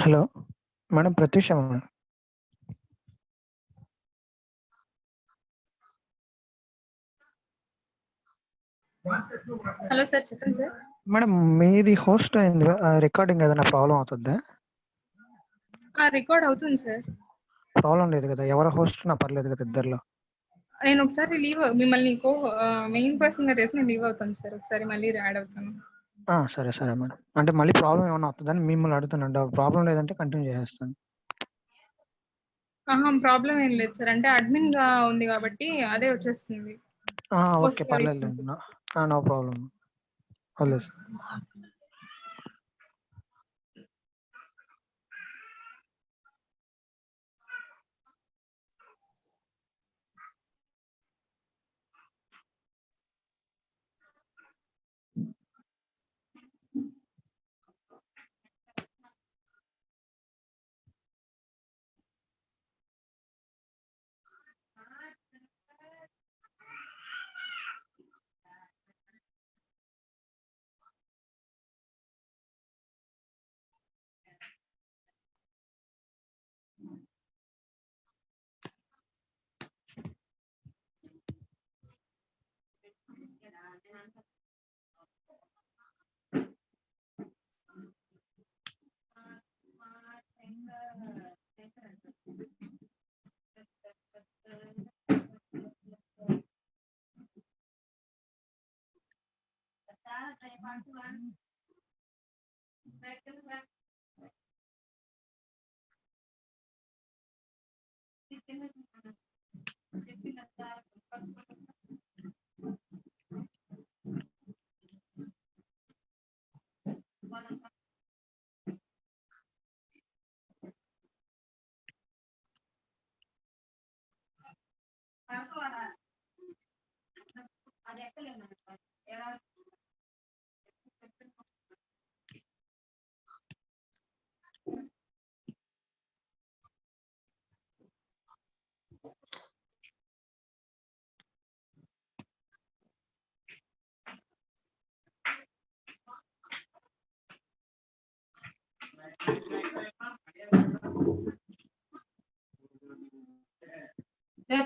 Hello madam, Pratyusha madam. Hello sir, చెప్పండి sir. Madam, మీది host అయింది, రికార్డింగ్ ఏదైనా ప్రాబ్లం అవుతుందా? రికార్డ్ అవుతుంది సార్. ప్రాబ్లం లేదు కదా, ఎవరు హోస్ట్ నా పర్లేదు కదా ఇద్దరిలో. నేను ఒకసారి మిమ్మల్ని మెయిన్ పర్సన్ గా చేసి నేను లీవ్ అవుతాను సార్. ఒకసారి మళ్ళీ యాడ్ అవుతాను. సరే సరే మేడం, అంటే మళ్ళీ ప్రాబ్లం ఏమైనా అవుతుందని మిమ్మల్ని అడుగుతున్నాను. ప్రాబ్లం లేదంటే కంటిన్యూ చేసేస్తాను. ప్రాబ్లం ఏం లేదు సార్, అంటే అడ్మిన్ గా ఉంది కాబట్టి అదే వచ్చేస్తుంది. ఓకే, పర్లేదు, నో ప్రాబ్లం.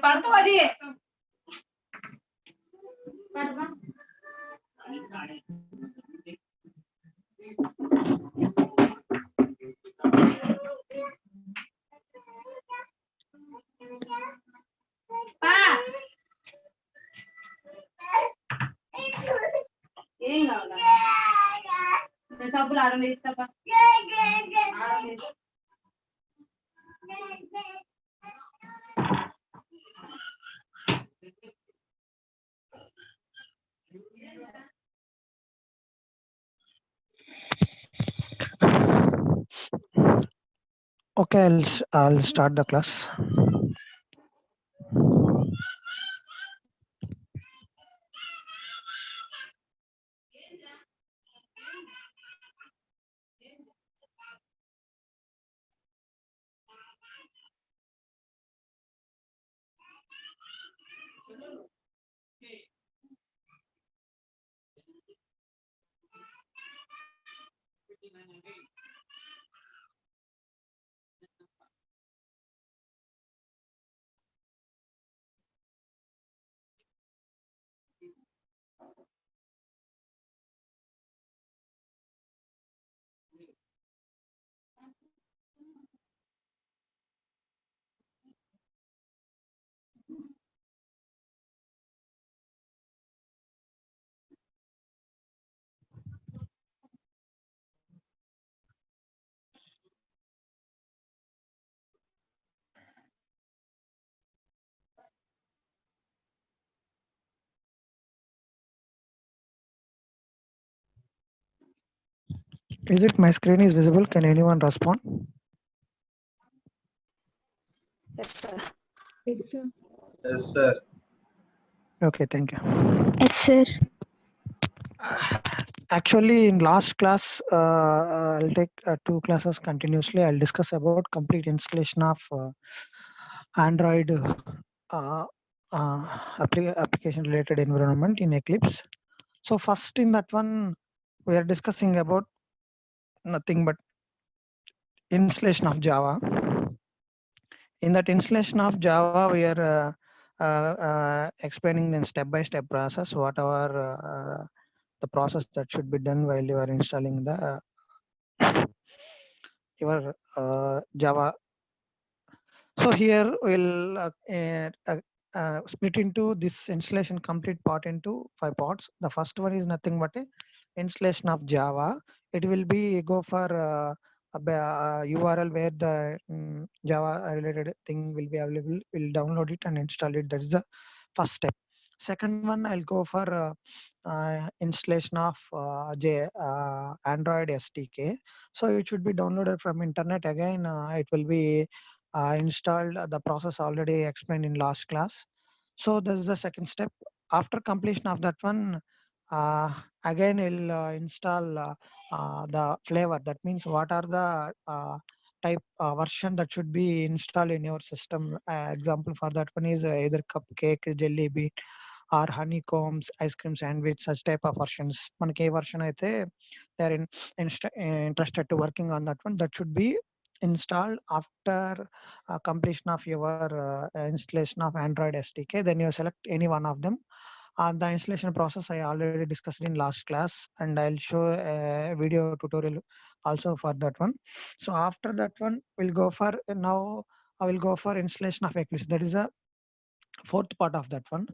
పడుతుంది. ఏం కావాలా? సబ్బులు ఆడ ఇస్తా. Okay, I'll start the class. Is it my screen is visible? Can anyone respond? Yes, sir. Yes, sir. Yes, sir. Okay, thank you. Yes, sir. Actually, in last class, I'll take 2 classes continuously. I'll discuss about complete installation of Android application related environment in Eclipse. So first in that one, we are discussing about nothing but installation of Java. In that installation of Java, we are explaining the step-by-step process, whatever the process that should be done while you are installing the your Java. So here we'll split into this installation complete part into 5 parts. The first one is nothing but a installation of Java. It will be go for a URL where the Java related thing will be available. We'll download it and install it. That is the first step. Second one, I'll go for installation of Android SDK. So it should be downloaded from internet. Again, it will be installed. The process already explained in last class. So this is the second step. After completion of that one, again we'll install the flavor. That means what are the type version that should be installed in your system. Example for that one is either cupcake, jelly bean, or honeycombs, ice cream sandwich, such type of versions. మనకి ఏ version అయితే they are interested to working on that one, that should be installed after completion of your installation of Android SDK. Then you select any one of them. The installation process I already discussed in last class, and I'll show a video tutorial also for that one. So after that one, we'll go for now. I will go for installation of Eclipse. That is a fourth part of that one.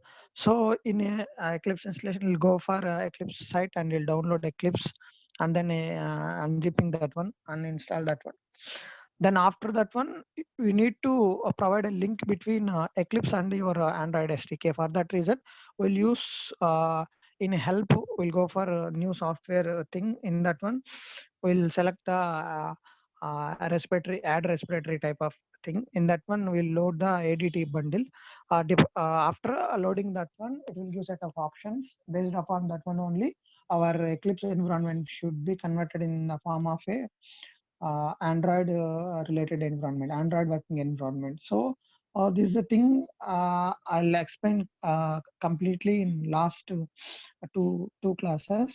So in a Eclipse installation, we'll go for Eclipse site and we'll download Eclipse, and then unzipping that one and install that one. Then after that one, we need to provide a link between Eclipse and your Android SDK. For that reason, we'll use in help, we'll go for a new software thing. In that one, we'll select the add respiratory type of thing. In that one, we'll load the ADT bundle. After loading that one, it will give set of options. Based upon that one only, our Eclipse environment should be converted in the form of a Android related environment, Android working environment. So this is the thing I'll explain completely in last two classes.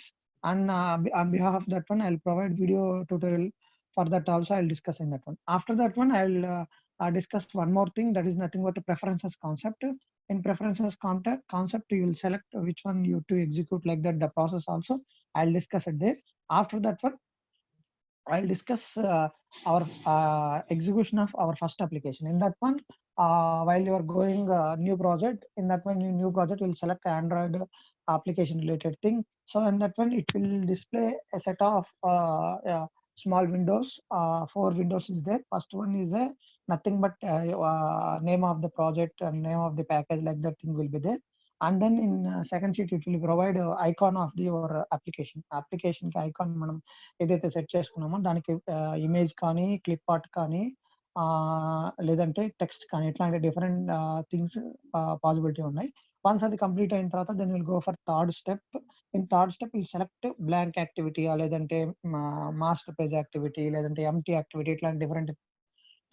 And on behalf of that one, I'll provide video tutorial for that also. I'll discuss in that one. After that one, I'll discuss one more thing, that is nothing but the preferences concept. In preferences concept, you will select which one you to execute, like that. The process also I'll discuss it there. After that one, I'll discuss our execution of our first application. In that one, while you are going new project, in that one new project will select Android application related thing. So in that one, it will display a set of small windows. 4 windows is there. First one is nothing but name of the project and name of the package, like that thing will be there. And then in second sheet, it will provide icon of your application icon మనం ఏదైతే set చేసుకున్నామో దానికి image కానీ, clip art కానీ, లేదంటే text కానీ, ఇట్లాంటి different things possibility ఉన్నాయి. వన్స్ అది కంప్లీట్ అయిన తర్వాత then will go for third step. In third step will select blank activity, లేదంటే మాస్టర్ పేజ్ యాక్టివిటీ, లేదంటే ఎంటీ యాక్టివిటీ, ఇట్లాంటి డిఫరెంట్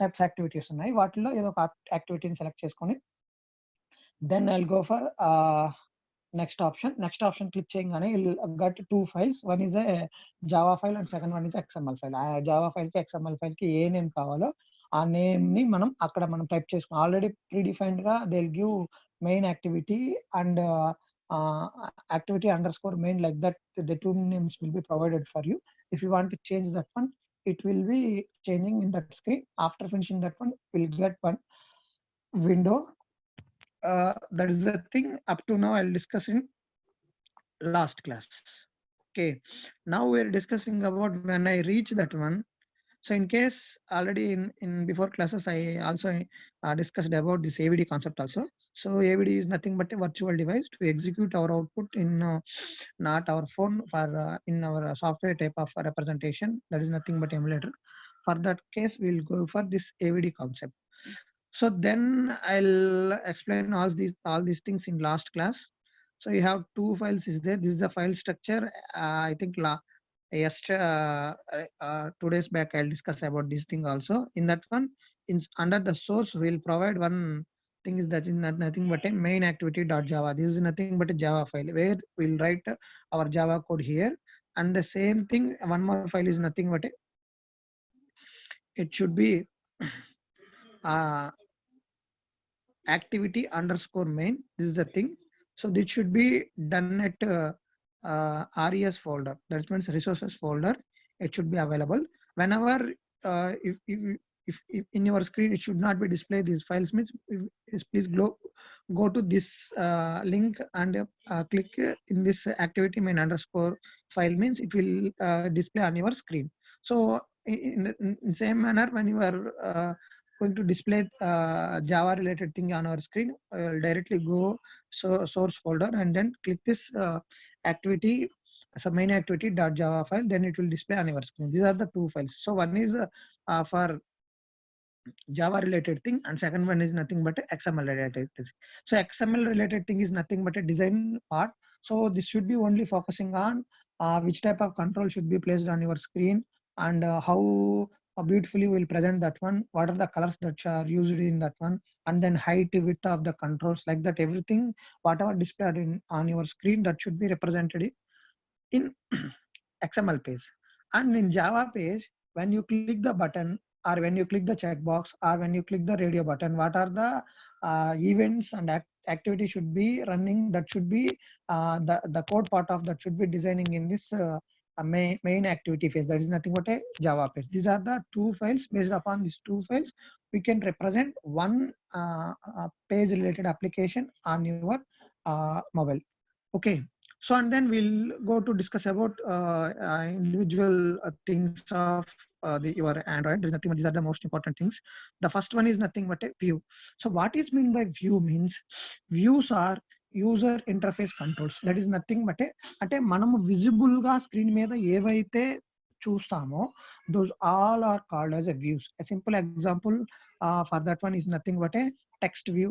టైప్స్ యాక్టివిటీస్ ఉన్నాయి. వాటిల్లో ఏదో ఒక యాక్టివిటీని సెలెక్ట్ చేసుకొని Then I'll go for next option. Next option click చేయగానే you'll get two files. One is a Java file and second one is XML file. ఆ Java file కి XML file కి ఏ నేమ్ కావాలో ఆ నేమ్ ని మనం అక్కడ మనం టైప్ చేసుకున్నాం. ఆల్రెడీ ప్రీడిఫైన్డ్ గా they will give main activity and activity underscore main, like that the two names will be provided for you. If you want to change that one, it will be changing in that screen. After finishing that one, we'll get one window. That is the thing up to now I'll discuss in last class. Okay, now we're discussing about when I reach that one. So in case already in before classes I also discussed about this AVD concept also. So AVD is nothing but a virtual device to execute our output in not our phone, for in our software type of representation. That is nothing but emulator. For that case we'll go for this AVD concept. So then I'll explain all these things in last class. So you have two files is there. This is the file structure. I think yesterday 2 days back I'll discuss about this thing also. In that one, under the source we'll provide one thing is that is nothing but a main activity.java. This is nothing but a Java file where we'll write our Java code here. And the same thing, one more file is nothing but it should be activity underscore main. This is the thing. So this should be done at res folder. That means resources folder. It should be available whenever if in your screen it should not be display these files means please go to this link and click in this activity main underscore file means it will display on your screen. So in the same manner, when you are going to display Java related thing on our screen, I'll directly go source folder and then click this activity as a main activity.java file, then it will display on your screen. These are the two files. So one is for Java related thing and second one is nothing but XML related thing. So XML related thing is nothing but a design part. So this should be only focusing on which type of control should be placed on your screen and how beautifully will present that one, what are the colors that are used in that one, and then height, width of the controls, like that everything whatever displayed on your screen that should be represented in XML page. And in Java page, when you click the button or when you click the checkbox or when you click the radio button, what are the events and activity should be running, that should be the code part of that should be designing in this main activity phase. That is nothing but a Java page. These are the two files. Based upon these two files, we can represent one page related application on your mobile. Okay. So and then we'll go to discuss about individual things of your Android. There's nothing. These are the most important things. The first one is nothing but a view. So what is mean by view means views are user interface controls. That is nothing but అంటే మనము visible గా screen మీద ఏవైతే చూస్తామో those all are called as a views. A simple example for that one is nothing but a text view,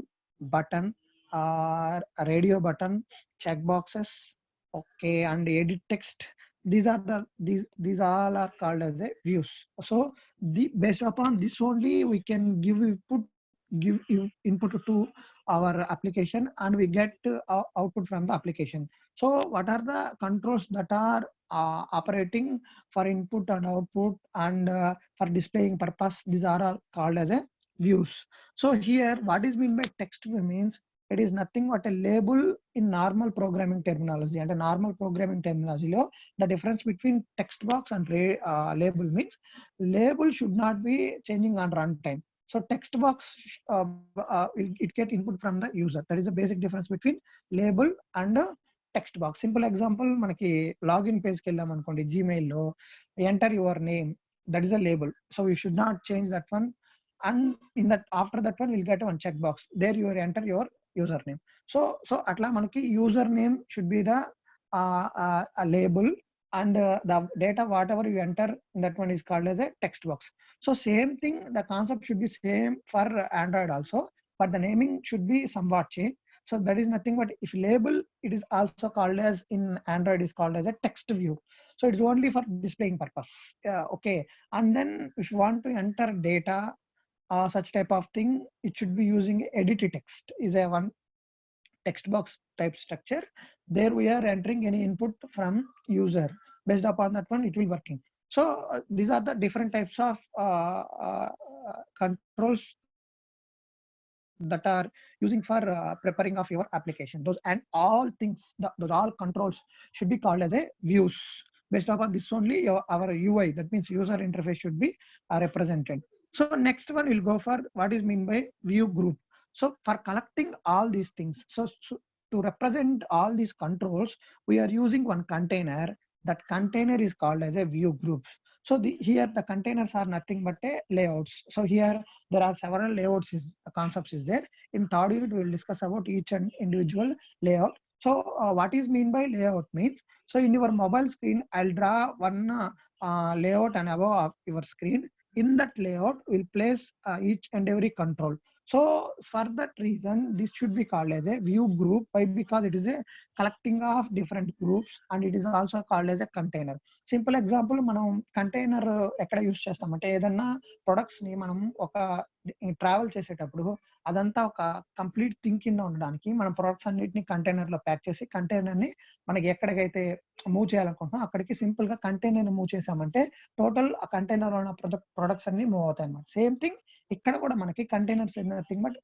button, a radio button, check boxes, okay, and edit text. These are these all are called as a views. So based upon this only we can give input to our application and we get output from the application. So what are the controls that are operating for input and output and for displaying purpose? These are all called as a views. So here what is mean by text view means it is nothing but a label in normal programming terminology. And a normal programming terminology, the difference between text box and label means label should not be changing on runtime. So text box it get input from the user. That is the basic difference between label and text box. Simple example, manaki login page ki vellam anukondi Gmail lo, enter your name, that is a label. So we should not change that one. And in that after that one we'll get one checkbox. There you enter your username. So atla manaki username should be the a label and the data whatever you enter in that one is called as a text box. So same thing, the concept should be same for Android also, but the naming should be somewhat changed. So that is nothing but if label, it is also called as in Android is called as a text view. So it's only for displaying purpose. Okay. And then if you want to enter data such type of thing, it should be using edit text is a one text box type structure. There we are entering any input from user. Based upon that one, it will working. So these are the different types of controls that are using for preparing of your application. Those and all things, those all controls should be called as a views. Based upon this only our UI, that means user interface, should be represented. So next one will go for what is mean by view group. So for collecting all these things, so to represent all these controls, we are using one container. That container is called as a view group. So here the containers are nothing but a layouts. So here there are several layouts concepts is there. In third unit, we will discuss about each and individual layout. So what is mean by layout means, so in your mobile screen, I'll draw one layout and above your screen. In that layout, we'll place each and every control. So for that reason, this should be called as a view group. Why? Because it is a collecting of different groups, and it is also called as a container. Simple example, మనం container ఎక్కడ use చేస్తామంటే ఏదన్నా products ని మనం ఒక travel చేసేటప్పుడు అదంతా ఒక కంప్లీట్ థింగ్ కింద ఉండడానికి మనం ప్రొడక్ట్స్ అన్నిటిని కంటైనర్ లో ప్యాక్ చేసి కంటైనర్ ని మనకి ఎక్కడికైతే మూవ్ చేయాలనుకుంటున్నాం అక్కడికి సింపుల్ గా కంటైనర్ ని మూవ్ చేసామంటే టోటల్ ఆ కంటైనర్ లో ఉన్న ప్రొడక్ట్స్ అన్ని మూవ్ అవుతాయి అన్నమాట. సేమ్ థింగ్ ఇక్కడ కూడా మనకి కంటైనర్స్ నథింగ్ బట్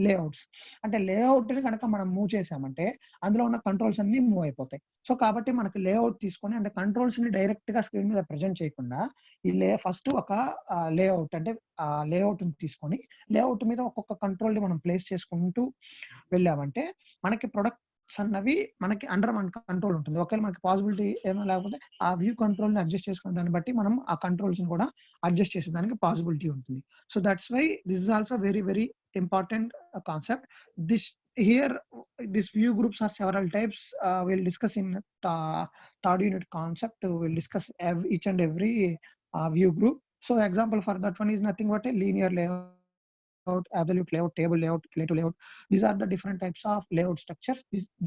లేఅవుట్స్. అంటే లేఅవుట్ ని కనుక మనం మూవ్ చేసామంటే అందులో ఉన్న కంట్రోల్స్ అన్ని మూవ్ అయిపోతాయి. సో కాబట్టి మనకి లేఅవుట్ తీసుకొని అంటే కంట్రోల్స్ ని డైరెక్ట్ గా స్క్రీన్ మీద ప్రజెంట్ చేయకుండా ఈ ఫస్ట్ ఒక లేఅవుట్ అంటే లేఅవుట్ తీసుకొని లేఅవుట్ మీద ఒక్కొక్క కంట్రోల్ ని మనం ప్లేస్ చేసుకుంటూ వెళ్ళామంటే మనకి ప్రొడక్ట్స్ అన్నవి మనకి అండర్ మన కంట్రోల్ ఉంటుంది. ఒకవేళ మనకి పాసిబిలిటీ ఏమైనా లేకపోతే ఆ వ్యూ కంట్రోల్ ని అడ్జస్ట్ చేసుకునే దాన్ని బట్టి మనం ఆ కంట్రోల్స్ ని కూడా అడ్జస్ట్ చేసేదానికి పాసిబిలిటీ ఉంటుంది. So that's why this is also very very important concept. This here these view groups are several types. We'll discuss in third unit concept. We'll discuss each and every view group. So example for that one is nothing but a linear layout, absolute layout, table layout, relative layout. These are the different types of layout structures.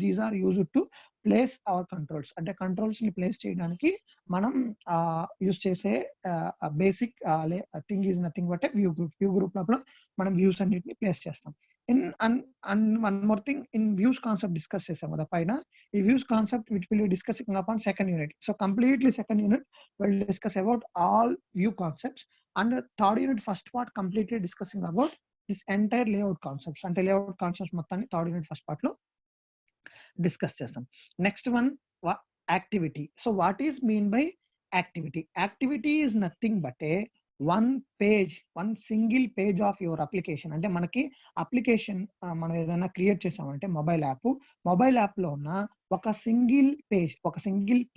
These are used to place our controls. అంటే controls ని place చేయడానికి మనం use చేసే basic thing is nothing but view group. View group లోపల మనం views అన్నిటిని place చేస్తాం. One more thing, in views concept discuss చేసాం కదా పైన. ఈ views concept which will discussing upon second unit. So completely second unit will discuss about all view concepts, and third unit first part completely discussing about this entire layout concepts. అంటే layout concepts మొత్తాన్ని third unit first part లో discuss చేస్తాం. Next one activity. So what is mean by activity? Activity is nothing but A one page, one single page of your application. అంటే మనకి application మనం ఏదైనా create చేసామంటే mobile app లో ఉన్న ఒక సింగిల్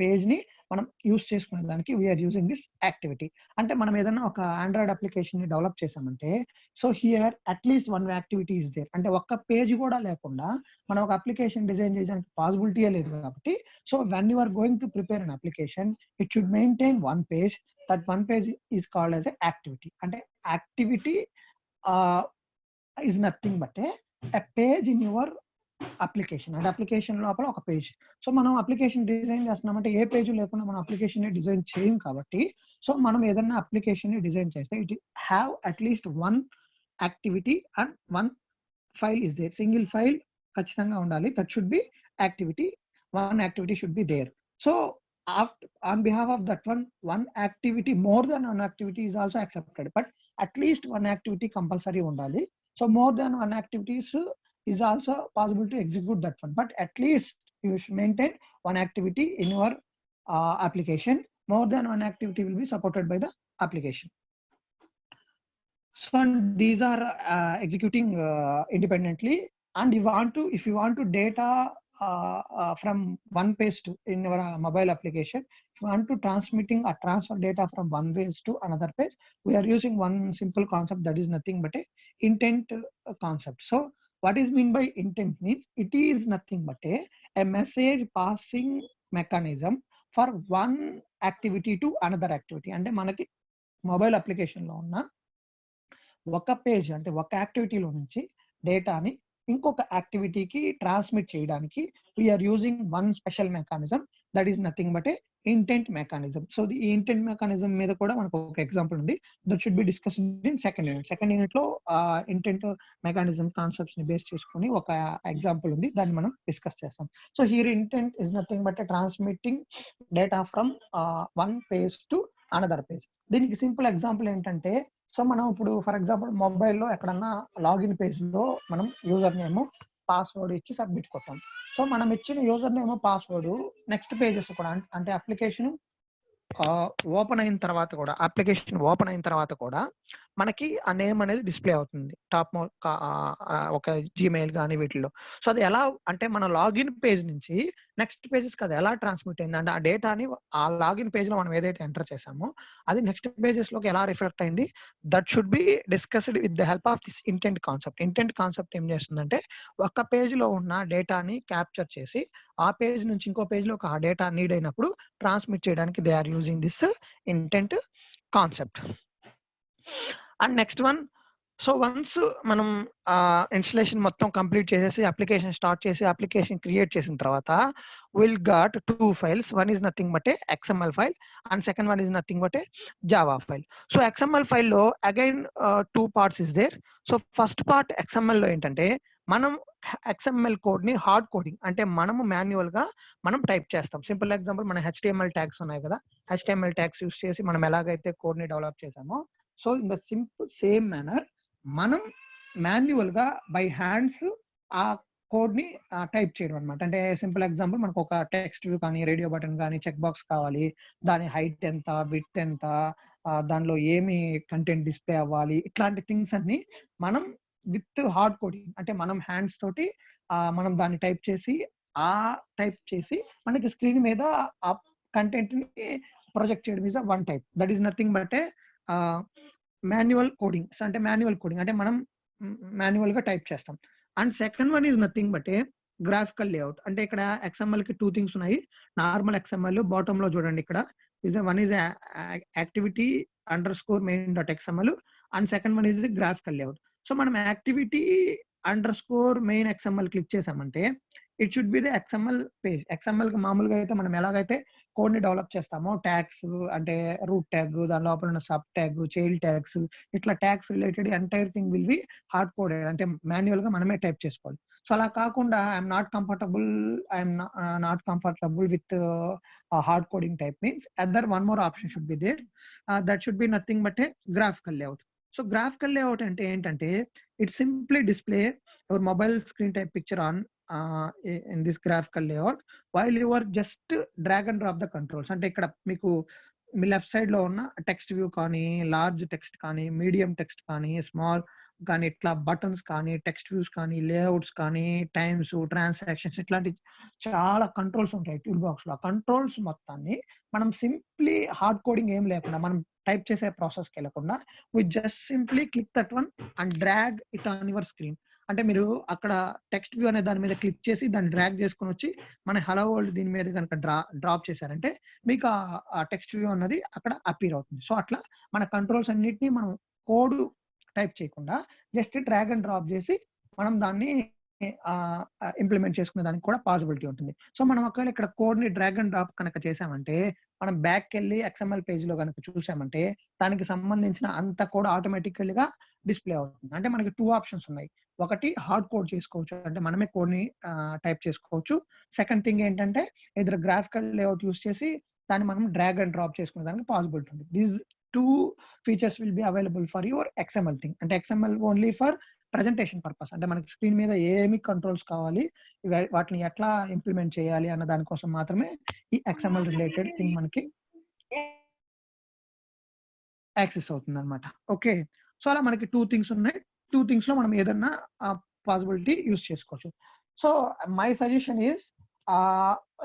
పేజ్ ని మనం యూస్ చేసుకునే దానికి వీఆర్ యూజింగ్ దిస్ యాక్టివిటీ. అంటే మనం ఏదైనా ఒక ఆండ్రాయిడ్ అప్లికేషన్ ని డెవలప్ చేసామంటే so here at least one activity is there. అంటే ఒక్క పేజ్ కూడా లేకుండా మనం ఒక అప్లికేషన్ డిజైన్ చేయడానికి పాసిబిలిటీయే లేదు కాబట్టి so when you are going to prepare an application it should maintain one page. That one page is called as a activity. And activity is nothing but a page in your application. And application లోపల ఒక page. So మనం application design చేస్తున్నామంటే ఏ page లేకుండా మనం application ని design చేయం కాబట్టి so మనం ఏదైనా అప్లికేషన్ ని డిజైన్ చేస్తే it have at least one activity and one file is there. Single file ఖచ్చితంగా ఉండాలి. That should be activity. One activity should be there. So on behalf of that one activity, more than one activity is also accepted, but at least one activity compulsory undali. So more than one activities is also possible to execute that one, but at least you should maintain one activity in your application. More than one activity will be supported by the application. So these are executing independently, and if you want to data from one page to in your mobile application, if you want to transfer data from one page to another page, we are using one simple concept, that is nothing but a intent concept. So what is mean by intent means it is nothing but a message passing mechanism for one activity to another activity. అంటే మనకి mobile application లో ఉన్న ఒక page అంటే ఒక యాక్టివిటీలో నుంచి డేటాని ఇంకొక యాక్టివిటీకి ట్రాన్స్మిట్ చేయడానికి we're using one special mechanism, that is nothing but a intent mechanism. So ఈ ఇంటెంట్ మెకానిజం మీద కూడా మనకు ఒక ఎగ్జాంపుల్ ఉంది, that should be discussed in second unit. Second unit లో ఇంటెంట్ మెకానిజం కాన్సెప్ట్స్ ని బేస్ చేసుకుని ఒక ఎగ్జాంపుల్ ఉంది, దాన్ని మనం డిస్కస్ చేస్తాం. So here intent is nothing but transmitting data from one page to another page. దీనికి సింపుల్ ఎగ్జాంపుల్ ఏంటంటే, సో మనం ఇప్పుడు ఫర్ ఎగ్జాంపుల్ మొబైల్లో ఎక్కడన్నా లాగిన్ పేజ్ లో మనం యూజర్ నేమ్ పాస్వర్డ్ ఇచ్చి సబ్మిట్ కొట్టాం. సో మనం ఇచ్చిన user name password next pages కూడా అంటే అప్లికేషన్ ఓపెన్ అయిన తర్వాత కూడా మనకి ఆ నేమ్ అనేది డిస్ప్లే అవుతుంది టాప్ ఒక జీమెయిల్ కానీ వీటిల్లో. సో అది ఎలా అంటే మన లాగిన్ పేజ్ నుంచి నెక్స్ట్ పేజెస్ కదా ఎలా ట్రాన్స్మిట్ అయింది అంటే ఆ డేటాని ఆ లాగిన్ పేజ్ లో మనం ఏదైతే ఎంటర్ చేసామో అది నెక్స్ట్ పేజెస్ లోకి ఎలా రిఫ్లెక్ట్ అయింది, that should be discussed with the help of this intent concept. Intent concept ఏం చేస్తుందంటే ఒక పేజ్ లో ఉన్న డేటాని క్యాప్చర్ చేసి ఆ పేజ్ నుంచి ఇంకో పేజ్ లో ఆ డేటా నీడ్ అయినప్పుడు ట్రాన్స్మిట్ చేయడానికి they are using this intent concept. And next one, so once మనం ఇన్స్టలేషన్ మొత్తం కంప్లీట్ చేసేసి అప్లికేషన్ స్టార్ట్ చేసి అప్లికేషన్ క్రియేట్ చేసిన తర్వాత will got 2 files. One is nothing but a XML file and second one is nothing but a Java file. So XML ఫైల్లో again 2 parts is there. So first part XML లో ఏంటంటే మనం XML code ని hard coding అంటే మనము manual గా మనం type చేస్తాం. సింపుల్ ఎగ్జాంపుల్ మన HTML ట్యాగ్స్ ఉన్నాయి కదా, HTML ట్యాగ్స్ యూస్ చేసి మనం ఎలాగైతే కోడ్ ని డెవలప్ చేసామో, so in the same manner మనం మాన్యువల్ గా బై హ్యాండ్స్ ఆ కోడ్ ని టైప్ చేయడం అనమాట. అంటే సింపుల్ ఎగ్జాంపుల్ మనకు ఒక టెక్స్ట్ వ్యూ కానీ రేడియో బటన్ కానీ చెక్ బాక్స్ కావాలి, దాని హైట్ ఎంత, విడ్త్ ఎంత, దానిలో ఏమి కంటెంట్ డిస్ప్లే అవ్వాలి, ఇట్లాంటి థింగ్స్ అన్ని మనం విత్ హార్డ్ కోడింగ్ అంటే మనం హ్యాండ్స్ తోటి మనం దాన్ని టైప్ చేసి మనకి స్క్రీన్ మీద ఆ కంటెంట్ ని ప్రొజెక్ట్ చేయడం is one type. That is nothing but A manual coding. అంటే మాన్యువల్ కోడింగ్ అంటే మనం మాన్యువల్ గా టైప్ చేస్తాం. And second one is nothing but a graphical layout. అంటే ఇక్కడ XML కి 2 థింగ్స్ ఉన్నాయి. నార్మల్ XML బాటమ్ లో చూడండి, ఇక్కడ one is activity _main.xml and second one is graphical layout. So మనం యాక్టివిటీ _main XML క్లిక్ చేసామంటే it should be the XML page. XML కి మామూలుగా అయితే మనం ఎలాగైతే కోడ్ ని డెవలప్ చేస్తామో ట్యాగ్స్ అంటే రూట్ ట్యాగ్, దాని లోపల ఉన్న సబ్ ట్యాగ్, చైల్డ్ ట్యాగ్స్, ఇట్లా tags related entire thing will be hard coded అంటే మాన్యువల్ గా మనమే టైప్ చేసుకోవాలి. సో అలా కాకుండా I'm not comfortable with hard coding type means other one more option should be there, that should be nothing but a graphical layout. So graphical layout అంటే ఏంటంటే it simply display your mobile screen type picture on in this graphical layout while you are just drag and drop the controls. అంటే ఇక్కడ మీకు మీ left side లో ఉన్న text view కానీ, large text కానీ, medium text కానీ, స్మాల్ కానీ, ఇట్లా బటన్స్ కానీ, టెక్స్ట్ వ్యూస్ కానీ, లేఅవుట్స్ కానీ, టైమ్స్, ట్రాన్సాక్షన్స్, ఇట్లాంటి చాలా కంట్రోల్స్ ఉంటాయి టూల్ బాక్స్ లో. ఆ కంట్రోల్స్ మొత్తాన్ని మనం సింప్లీ హార్డ్ కోడింగ్ ఏం లేకుండా మనం టైప్ చేసే ప్రాసెస్కి వెళ్ళకుండా we just simply click that one and drag it on your screen. అంటే మీరు అక్కడ టెక్స్ట్ వ్యూ అనే దాని మీద క్లిక్ చేసి దాన్ని డ్రాగ్ చేసుకొని వచ్చి మన హలో వరల్డ్ దీని మీద కనుక డ్రాప్ చేశారంటే మీకు ఆ టెక్స్ట్ వ్యూ అన్నది అక్కడ అపీర్ అవుతుంది. సో అట్లా మన కంట్రోల్స్ అన్నిటిని మనం కోడ్ టైప్ చేయకుండా జస్ట్ డ్రాగ్ అండ్ డ్రాప్ చేసి మనం దాన్ని ఇంప్లిమెంట్ చేసుకునే దానికి కూడా పాసిబిలిటీ ఉంటుంది. సో మనం ఒకవేళ ఇక్కడ కోడ్ ని డ్రాగ్ అండ్ డ్రాప్ కనుక చేసామంటే మనం బ్యాక్ వెళ్ళి XML పేజ్ లో కనుక చూసామంటే దానికి సంబంధించిన అంత కోడ్ ఆటోమేటికల్గా డిస్ప్లే అవుతుంది. అంటే మనకి 2 ఆప్షన్స్ ఉన్నాయి. ఒకటి హార్డ్ కోడ్ చేసుకోవచ్చు, అంటే మనమే కోడ్ ని టైప్ చేసుకోవచ్చు. సెకండ్ థింగ్ ఏంటంటే ఇద్దరు గ్రాఫికల్ లేఅవుట్ యూస్ చేసి దాన్ని మనం డ్రాగ్ అండ్ డ్రాప్ చేసుకునే దానికి పాసిబిలిటీ ఉంది. These 2 features will be available for your XML thing. అంటే XML only for presentation purpose, అంటే మనకి స్క్రీన్ మీద ఏమి కంట్రోల్స్ కావాలి, వాటిని ఎట్లా ఇంప్లిమెంట్ చేయాలి అన్న దానికోసం మాత్రమే ఈ XML రిలేటెడ్ థింగ్ మనకి యాక్సెస్ అవుతుంది అనమాట. ఓకే, సో అలా మనకి 2 థింగ్స్ ఉన్నాయి. 2 థింగ్స్ లో మనం ఏదన్నా పాసిబిలిటీ యూస్ చేసుకోవచ్చు. So my suggestion is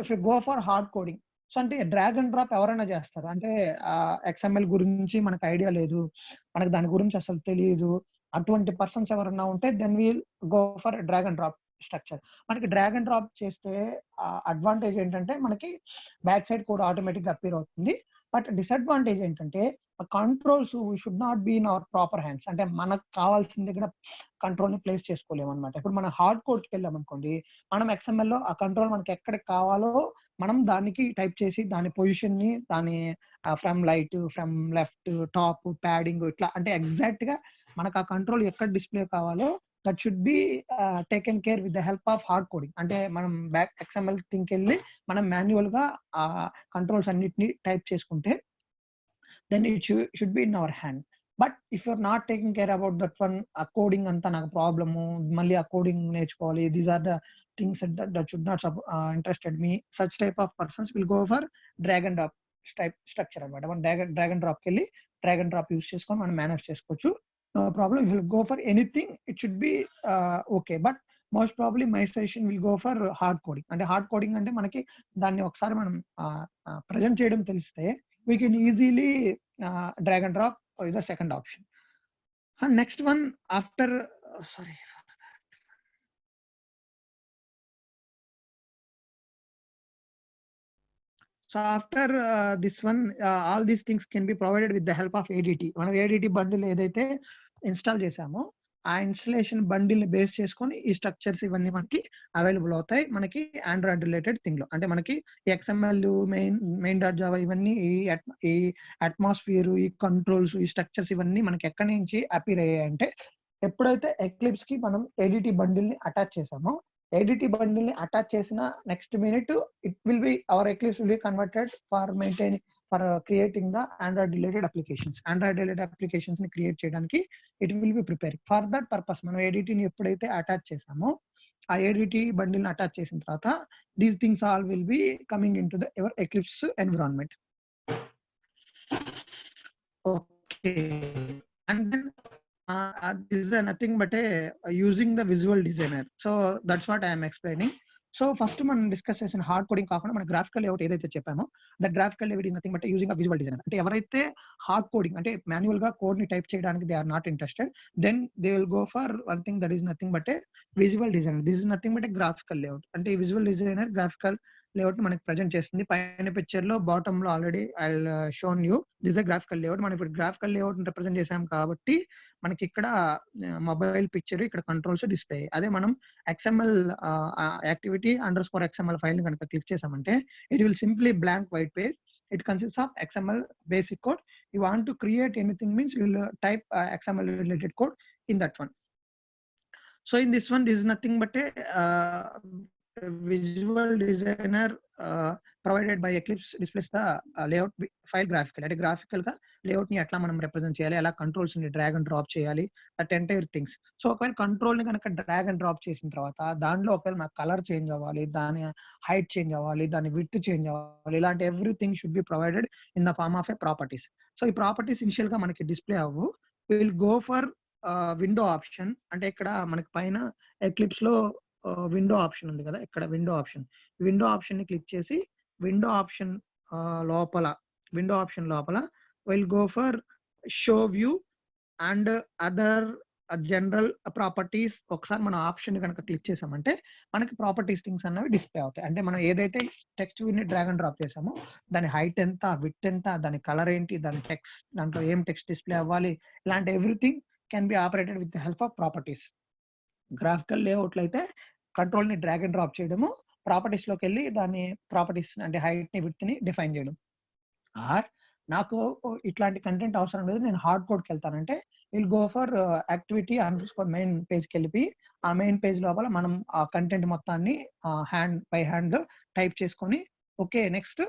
if you go for hard coding, so అంటే డ్రాగ్ అండ్ డ్రాప్ ఎవరైనా చేస్తారు. అంటే XML గురించి మనకు ఐడియా లేదు, మనకు దాని గురించి అసలు తెలియదు, అటువంటి పర్సన్స్ ఎవరన్నా ఉంటే then we'll go for drag and drop structure. మనకి డ్రాగ్ అండ్ డ్రాప్ చేస్తే అడ్వాంటేజ్ ఏంటంటే మనకి బ్యాక్ సైడ్ కూడా ఆటోమేటిక్గా అపీర్ అవుతుంది. బట్ డిసడ్వాంటేజ్ ఏంటంటే controls we should not be in our proper hands. అంటే మనకు కావాల్సిన దగ్గర కంట్రోల్ని ప్లేస్ చేసుకోలేము అనమాట. ఇప్పుడు మనం హార్డ్ కోడ్కి వెళ్ళాం అనుకోండి, మనం XML ఆ కంట్రోల్ మనకి ఎక్కడికి కావాలో మనం దానికి టైప్ చేసి దాని పొజిషన్ని, దాని from light, from left, top, padding ఇట్లా అంటే ఎగ్జాక్ట్గా మనకు ఆ కంట్రోల్ ఎక్కడ డిస్ప్లే కావాలో that should be taken care with the help of hard coding. అంటే మనం బ్యాక్ XML థింక్ వెళ్ళి మనం మాన్యువల్గా ఆ కంట్రోల్స్ అన్నిటిని టైప్ చేసుకుంటే then it should be in our hand. But if you're not taking care about that one, a coding anta నాకు problem, మళ్ళీ ఆ కోడింగ్ నేర్చుకోవాలి, these are the things that should not interested me. Such type of persons will go for drag and drop type structure అనమాట. మనం drag and drop కెళ్ళి drag and drop use చేసుకొని మనం manage చేసుకోవచ్చు. No problem. If you go for anything, it should be okay. But most probably my suggestion will go for hard coding. అంటే hard coding అంటే మనకి దాన్ని ఒకసారి మనం ప్రజెంట్ చేయడం తెలిస్తే we can easily drag and drop is the second option. And next one after sorry. So after this one, all these things can be provided with the help of ADT. మనం ADT bundle ఏదైతే install చేసామో ఆ installation bundle base చేసుకొని ఈ structures ఇవన్నీ మనకి available అవుతాయి మనకి ఆండ్రాయిడ్ రిలేటెడ్ థింగ్ లో. అంటే మనకి XML, మెయిన్ డాట్ జావా ఇవన్నీ ఈ అట్మాస్ఫియర్, ఈ కంట్రోల్స్, ఈ స్ట్రక్చర్స్ ఇవన్నీ మనకి ఎక్కడి నుంచి అపీర్ అయ్యాయి అంటే ఎప్పుడైతే ఎక్లిప్స్ కి మనం ADT బండిల్ ని అటాచ్ చేసామో, ADT బండిల్ ని అటాచ్ చేసిన next minute it will be our Eclipse will be converted for maintaining for creating the Android related applications. Android related applications ని క్రియేట్ చేయడానికి it will be preparing. For that purpose మనం ADT ని ఎప్పుడైతే attach చేసామో ఆ ADT bundle ని attach చేసిన తర్వాత these things all will be coming into the your Eclipse environment. Okay. And then this is nothing but using the visual designer. So that's what I am explaining. So first మనం discuss చేసిన hard coding కాకుండా మన graphical layout ఏదైతే చెప్పామో that graphical layout is nothing but using a visual designer. అంటే ఎవరైతే hard coding అంటే manual గా కోడ్ ని టైప్ చేయడానికి they are not interested, then they will go for one thing that is nothing but visual designer. This is nothing but graphical layout. అంటే ఈ visual designer graphical layout మనకి present చేస్తుంది. పైన picture లో bottom లో already I shown you this a graphical layout. మనం ఇప్పుడు graphical layout represent చేసాం కాబట్టి మనకి ఇక్కడ మొబైల్ పిక్చర్, ఇక్కడ కంట్రోల్స్ డిస్ప్లే. అదే మనం XML activity underscore XML file ని కనుక క్లిక్ చేసామంటే it will simply blank white page. It consists of XML basic code. You want to create anything means you will type XML related code in that one. So in this one, this is nothing but a visual designer provided by Eclipse displays the layout file graphical. అంటే graphical గా layout ని ఎట్లా మనం represent చేయాలి, ఎలా controls ని drag and drop చేయాలి, that entire things. So ఒకవేళ కంట్రోల్ ని కనుక డ్రాగ్ అండ్ డ్రాప్ చేసిన తర్వాత దానిలో ఒకవేళ నాకు కలర్ చేంజ్ అవ్వాలి, దాని హైట్ చేంజ్ అవ్వాలి, దాని విడ్త్ చేంజ్ అవ్వాలి, ఇలాంటి everything should be provided in the form of a properties. So ఈ ప్రాపర్టీస్ ఇనిషియల్ గా మనకి డిస్ప్లే అవ్వు. Will go for window option. అంటే ఇక్కడ మనకి పైన ఎక్లిప్స్ లో విండో ఆప్షన్ ఉంది కదా, ఇక్కడ విండో ఆప్షన్ ని క్లిక్ చేసి విండో ఆప్షన్ లోపల will go for show view and other general properties. ఒకసారి మన ఆప్షన్ కనుక క్లిక్ చేసామంటే మనకి ప్రాపర్టీస్ థింగ్స్ అన్నవి డిస్ప్లే అవుతాయి. అంటే మనం ఏదైతే టెక్స్ట్ ని డ్రాగ్ అండ్ డ్రాప్ చేసామో దాని హైట్ ఎంత, విడ్త్ ఎంత, దాని కలర్ ఏంటి, దాని టెక్స్ట్, దాంట్లో ఏం టెక్స్ట్ డిస్ప్లే అవ్వాలి, ఇలాంటి everything can be operated with the help of properties. Graphical లేఅవుట్లు అయితే కంట్రోల్ ని డ్రాగ్ అండ్ డ్రాప్ చేయడము, ప్రాపర్టీస్ లోకి వెళ్ళి దాని ప్రాపర్టీస్ అంటే హైట్ ని, విడ్త్ ని డిఫైన్ చేయడం. ఆర్ నాకు ఇట్లాంటి కంటెంట్ అవసరం లేదు, నేను హార్డ్ కోడ్కి వెళ్తానంటే will go for activity underscore main పేజ్కి వెళ్ళి ఆ మెయిన్ పేజ్ లోపల మనం ఆ కంటెంట్ మొత్తాన్ని బై హ్యాండ్ టైప్ చేసుకొని ఓకే నెక్స్ట్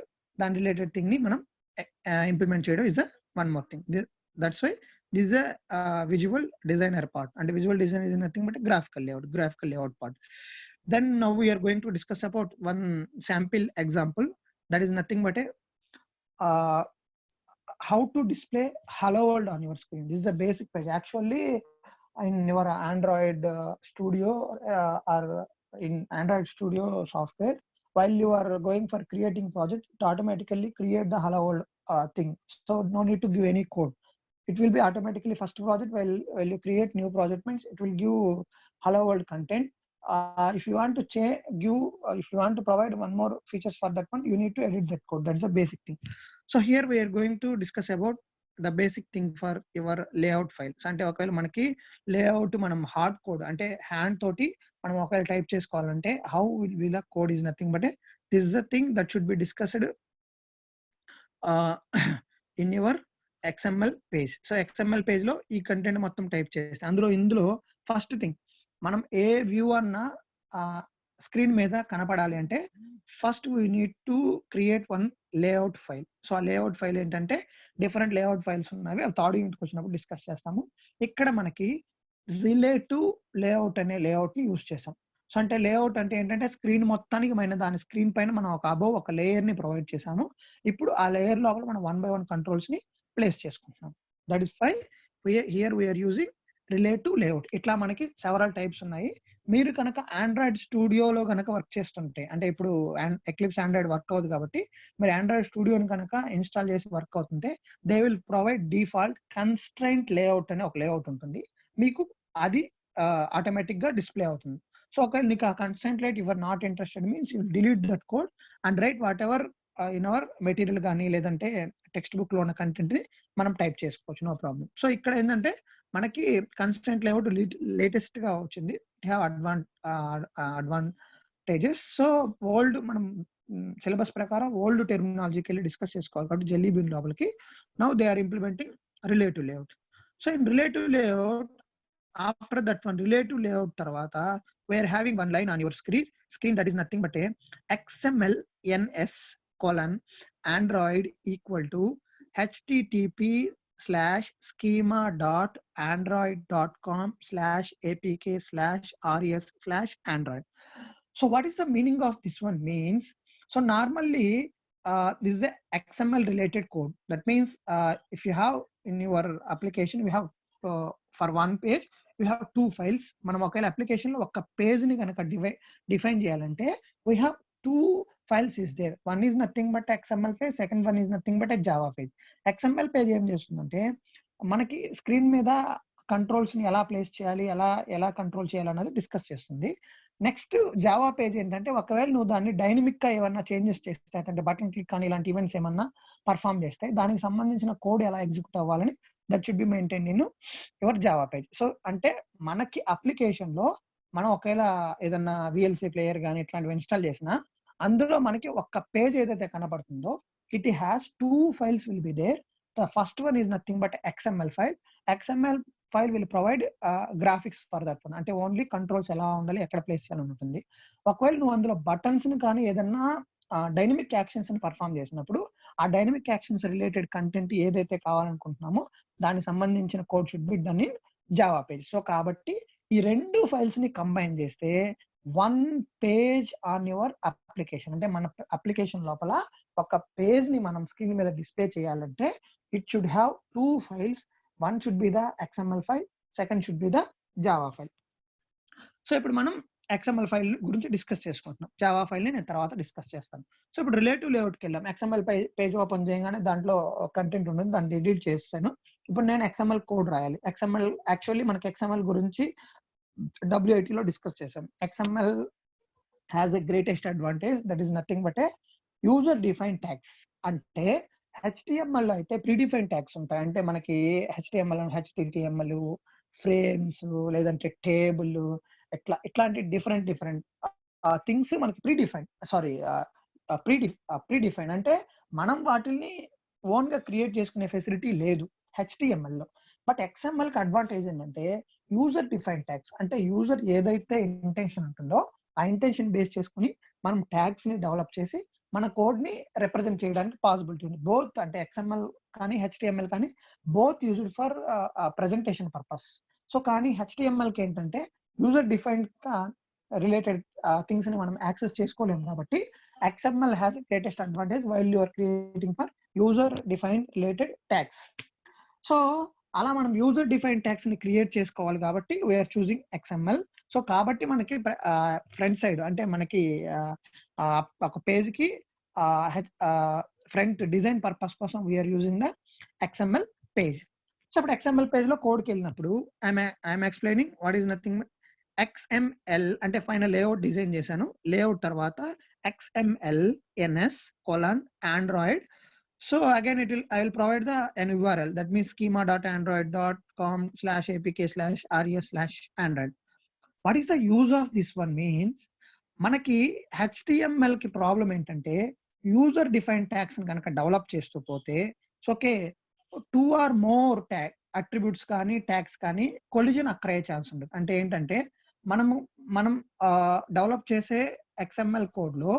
దాని రిలేటెడ్ థింగ్ ని మనం ఇంప్లిమెంట్ చేయడం is one more thing. That's why this is a visual designer part, and visual design is nothing but a graphical layout part. Then now we are going to discuss about one sample example, that is nothing but a how to display hello world on your screen. This is a basic page. Actually in your Android studio or in Android studio software, while you are going for creating project, it automatically create the hello world thing, so no need to give any code. It will be automatically first project. While you create new project means it will give hello world content. If you want to if you want to provide one more features for that one, you need to edit that code. That's the basic thing. So here we are going to discuss about the basic thing for your layout files. అంటే ఒకవేళ మనకి layout మనం hard code అంటే hand తోటి మనం ఒకవేళ type చేసుకోవాలంటే how will the code is nothing but this is the thing that should be discussed in your XML page. So XML page లో ఈ కంటెంట్ మొత్తం టైప్ చేస్తే ఇందులో ఫస్ట్ థింగ్ మనం ఏ వ్యూ అన్న స్క్రీన్ మీద కనపడాలి అంటే first we need to create one layout file. So ఆ లేఅవుట్ ఫైల్ ఏంటంటే డిఫరెంట్ లేఅవుట్ ఫైల్స్ ఉన్నవి, అవి థర్డ్ యూనిట్కి వచ్చినప్పుడు డిస్కస్ చేస్తాము. ఇక్కడ మనకి రిలేటివ్ లేఅవుట్ అనే లేఅవుట్ ని యూస్ చేసాం. సో అంటే లేఅవుట్ అంటే ఏంటంటే స్క్రీన్ మొత్తానికి దాని స్క్రీన్ పైన మనం ఒక లేయర్ ని ప్రొవైడ్ చేసాము. ఇప్పుడు ఆ లేయర్ లోపల మనం 1 by 1 కంట్రోల్స్ ని ప్లేస్ చేసుకుంటున్నాం. That is why here we're using relative layout. ఇట్లా మనకి సెవరల్ టైప్స్ ఉన్నాయి. మీరు కనుక ఆండ్రాయిడ్ స్టూడియోలో కనుక వర్క్ చేస్తుంటే, అంటే ఇప్పుడు ఎక్లిప్స్ ఆండ్రాయిడ్ వర్క్ అవుతుంది కాబట్టి మీరు ఆండ్రాయిడ్ స్టూడియోని కనుక ఇన్స్టాల్ చేసి వర్క్ అవుతుంటే they will provide default constraint layout అనే ఒక లేఅవుట్ ఉంటుంది. మీకు అది ఆటోమేటిక్ గా డిస్ప్లే అవుతుంది. సో ఒకవేళ నీకు ఆ constraint layout your not interested means you delete that code and right what ever in our material కానీ లేదంటే టెక్స్ట్ బుక్ లో ఉన్న కంటెంట్ ని మనం టైప్ చేసుకోవచ్చు, నో ప్రాబ్లం. సో ఇక్కడ ఏంటంటే మనకి కన్స్ట్రైంట్ లేఅవుట్ లేటెస్ట్ గా వచ్చింది. Have advantages. సో ఓల్డ్ మనం సిలబస్ ప్రకారం ఓల్డ్ టెర్మినాలజీకి వెళ్ళి డిస్కస్ చేసుకోవాలి కాబట్టి జెల్లీ బీన్ లోపలికి now they are implementing relative layout. So in relative layout after that one relative layout tarvata we are having one line on your screen that is nothing but a XML NS colon Android equal to http:/schema.android.com/apk/res/android. So what is the meaning of this one means? So normally this is a XML related code. That means if you have in your application we have for one page we have two files. మనం ఒకవేళ application లో ఒక page ని కనుక define చేయాలంటే we have two files is there. One is nothing but XML page, second one is nothing but a Java page. XML page ఏం చేస్తుందంటే మనకి స్క్రీన్ మీద కంట్రోల్స్ ని ఎలా ప్లేస్ చేయాలి, ఎలా కంట్రోల్ చేయాలి అన్నది డిస్కస్ చేస్తుంది. నెక్స్ట్ జావా పేజ్ ఏంటంటే ఒకవేళ నువ్వు దాన్ని డైనమిక్ గా ఏమన్నా చేంజెస్ చేస్తే అంటే బటన్ క్లిక్ కానీ ఇలాంటి ఈవెంట్స్ ఏమన్నా పర్ఫామ్ చేస్తే దానికి సంబంధించిన కోడ్ ఎలా ఎగ్జిక్యూట్ అవ్వాలని that should be maintain in your Java page. So అంటే మనకి అప్లికేషన్ లో మనం ఒకవేళ ఏదన్నా విఎల్సి ప్లేయర్ కానీ ఇట్లాంటివి ఇన్స్టాల్ చేసినా అందులో మనకి ఒక పేజ్ ఏదైతే కనబడుతుందో it has two files will be there. The first one is nothing but XML file. XML file will provide graphics for that one, అంటే ఓన్లీ కంట్రోల్స్ ఎలా ఉండాలి, ఎక్కడ ప్లేస్ చేయాలని ఉంటుంది. ఒకవేళ నువ్వు అందులో బటన్స్ ని కానీ ఏదన్నా డైనమిక్ యాక్షన్స్ ని పర్ఫామ్ చేసినప్పుడు ఆ డైనమిక్ యాక్షన్స్ రిలేటెడ్ కంటెంట్ ఏదైతే కావాలనుకుంటున్నామో దానికి సంబంధించిన code should be done in Java page. So కాబట్టి ఈ రెండు ఫైల్స్ ని కంబైన్ చేస్తే one page on your application, అంటే మన అప్లికేషన్ లోపల ఒక పేజ్ ని మనం స్క్రీన్ మీద డిస్ప్లే చేయాలంటే it should have two files. One should be the XML file, second should be the Java file. So ఇప్పుడు మనం XML ఫైల్ గురించి డిస్కస్ చేసుకుంటున్నాం, జావా ఫైల్ ని నేను తర్వాత డిస్కస్ చేస్తాను. సో ఇప్పుడు రిలేటివ్ లేఅవుట్కి వెళ్ళాం. XML పేజ్ ఓపెన్ చేయగానే దాంట్లో కంటెంట్ ఉంటుంది, దాన్ని ఎడిట్ చేస్తాను. ఇప్పుడు నేను XML కోడ్ రాయాలి. XML యాక్చువల్లీ మనకి XML గురించి WIT లో డిస్కస్ చేసాం. XML has a greatest advantage that is nothing but A user define tags. అంటే HTML లో అయితే ప్రీడిఫైన్ ట్యాగ్స్ ఉంటాయి. అంటే మనకి HTML HTML ఫ్రేమ్స్ లేదంటే టేబుల్ ఇట్లాంటి డిఫరెంట్ థింగ్స్ మనకి ప్రీడిఫైన్ అంటే మనం వాటిని ఓన్ గా క్రియేట్ చేసుకునే ఫెసిలిటీ లేదు HTML లో. బట్ XML కి అడ్వాంటేజ్ ఏంటంటే యూజర్ డిఫైన్ ట్యాగ్స్, అంటే యూజర్ ఏదైతే ఇంటెన్షన్ ఉంటుందో ఆ ఇంటెన్షన్ బేస్ చేసుకుని మనం ట్యాగ్స్ ని డెవలప్ చేసి మన కోడ్ ని రిప్రజెంట్ చేయడానికి పాసిబిలిటీ ఉంది. బోత్ అంటే XML కానీ HTML కానీ both used for presentation purpose. So కానీ HTML కి ఏంటంటే యూజర్ డిఫైన్డ్ రిలేటెడ్ థింగ్స్ ని మనం యాక్సెస్ చేసుకోలేము కాబట్టి XML has greatest advantage while you are creating for user defined related tags. So అలా మనం యూజర్ డిఫైన్ ట్యాగ్స్ ని క్రియేట్ చేసుకోవాలి కాబట్టి వీఆర్ చూసింగ్ XML. సో కాబట్టి మనకి ఫ్రంట్ సైడ్ అంటే మనకి ఒక పేజ్ కి ఫ్రంట్ డిజైన్ పర్పస్ కోసం we're using the XML page. So ఇప్పుడు XML పేజ్ లో కోడ్కి వెళ్ళినప్పుడు I'm explaining what is nothing XML అంటే ఫైనల్ లేఅవుట్ డిజైన్ చేశాను. లేఅవుట్ తర్వాత XML NS colon Android. So again, I will provide an URL, that means schema.android.com/apk/res/android. What is the use of this one means, మనకి HTML కి problem ఏంటంటే user define tags కనుక develop చేస్తూ పోతే okay 2 or more attributes కానీ tags కానీ collision అక్కర్ అయ్యే chance ఉంటుంది. అంటే ఏంటంటే మనం డెవలప్ చేసే XML కోడ్ లో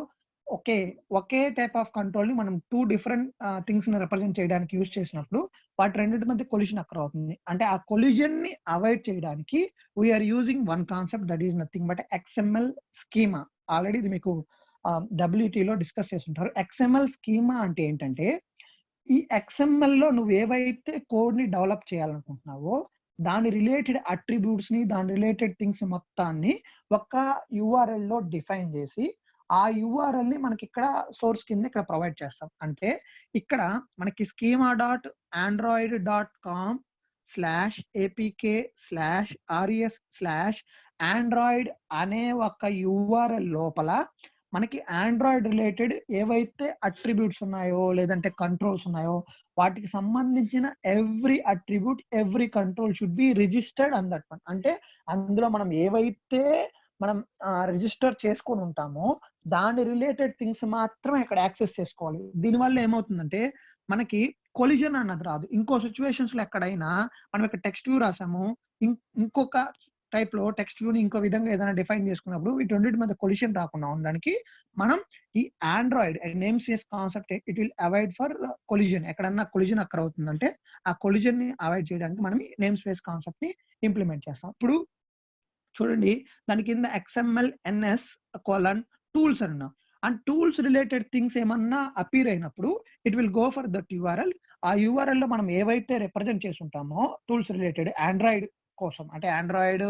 ఒకే టైప్ ఆఫ్ కంట్రోల్ ని మనం 2 డిఫరెంట్ థింగ్స్ ని రిప్రజెంట్ చేయడానికి యూజ్ చేసినప్పుడు వాటి రెండింటి మధ్య కొలిజన్ అక్కర్ అవుతుంది. అంటే ఆ కొలిజన్ ని అవాయిడ్ చేయడానికి we're using one concept, that is nothing but XML schema. Already ఇది మీకు WT లో డిస్కస్ చేస్తుంటారు. XML స్కీమా అంటే ఏంటంటే ఈ XML లో నువ్వు ఏవైతే కోడ్ ని డెవలప్ చేయాలనుకుంటున్నావో దాని రిలేటెడ్ అట్రిబ్యూట్స్ ని, దాని రిలేటెడ్ థింగ్స్ మొత్తాన్ని ఒక URL లో డిఫైన్ చేసి ఆ URL ని మనకి ఇక్కడ సోర్స్ కింద ఇక్కడ ప్రొవైడ్ చేస్తాం. అంటే ఇక్కడ మనకి schema.android.com/apk/res/android అనే ఒక URL లోపల మనకి ఆండ్రాయిడ్ రిలేటెడ్ ఏవైతే అట్రిబ్యూట్స్ ఉన్నాయో లేదంటే కంట్రోల్స్ ఉన్నాయో వాటికి సంబంధించిన every attribute, every control should be registered on that one. అంటే అందులో మనం ఏవైతే మనం రిజిస్టర్ చేసుకొని ఉంటామో దాని రిలేటెడ్ థింగ్స్ మాత్రమే ఇక్కడ యాక్సెస్ చేసుకోవాలి. దీనివల్ల ఏమవుతుందంటే మనకి కొలిజన్ అన్నది రాదు. ఇంకో సిచ్యువేషన్స్ లో ఎక్కడైనా మనం ఇక్కడ టెక్స్ట్ వ్యూ రాసాము, ఇంకొక టైప్ లో టెక్స్ట్ వ్యూని ఇంకో విధంగా ఏదైనా డిఫైన్ చేసుకున్నప్పుడు వీటి రెండింటి మధ్య కొలిషన్ రాకుండా ఉండడానికి మనం ఈ Android name space concept it will avoid for collision. ఎక్కడన్నా కొలిజన్ అక్కర్ అవుతుందంటే ఆ కొలిజన్ ని అవాయిడ్ చేయడానికి మనం ఈ నేమ్ స్పేస్ కాన్సెప్ట్ ని ఇంప్లిమెంట్ చేస్తాం. ఇప్పుడు చూడండి దాని కింద XML/NS:/tools అన్నా, అండ్ టూల్స్ రిలేటెడ్ థింగ్స్ ఏమన్నా అపీర్ అయినప్పుడు it will go for that URL. ఆ URL లో మనం ఏవైతే రిప్రజెంట్ చేసి ఉంటామో టూల్స్ రిలేటెడ్ ఆండ్రాయిడ్ కోసం, అంటే ఆండ్రాయిడ్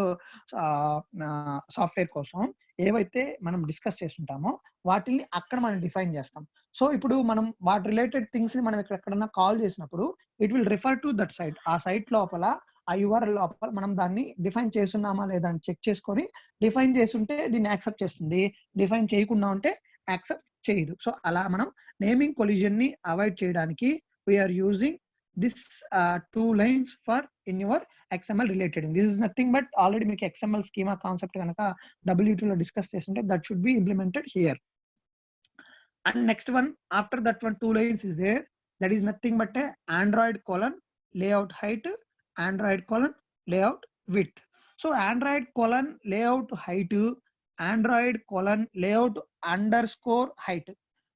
సాఫ్ట్వేర్ కోసం ఏవైతే మనం డిస్కస్ చేస్తుంటామో వాటిని అక్కడ మనం డిఫైన్ చేస్తాం. సో ఇప్పుడు మనం వాటి రిలేటెడ్ థింగ్స్ ని మనం ఎక్కడన్నా కాల్ చేసినప్పుడు it will refer to that site. ఆ సైట్ లోపల ఆ URL లోపల మనం దాన్ని డిఫైన్ చేస్తున్నామా లేదా అని చెక్ చేసుకొని డిఫైన్ చేస్తుంటే దీన్ని యాక్సెప్ట్ చేస్తుంది, డిఫైన్ చేయకుండా ఉంటే యాక్సెప్ట్ చేయదు. సో అలా మనం నేమింగ్ కొలిజన్ ని అవాయిడ్ చేయడానికి we're using this 2 lines for in your XML related. This is nothing but already మీకు XML స్కీమా కాన్సెప్ట్ కనుక WT లో డిస్కస్ చేస్తుంటే that should be implemented here. And next one, after that one 2 lines is there, that is nothing but a Android::layout height, Android::layout width. So Android::layout height, Android::layout_height.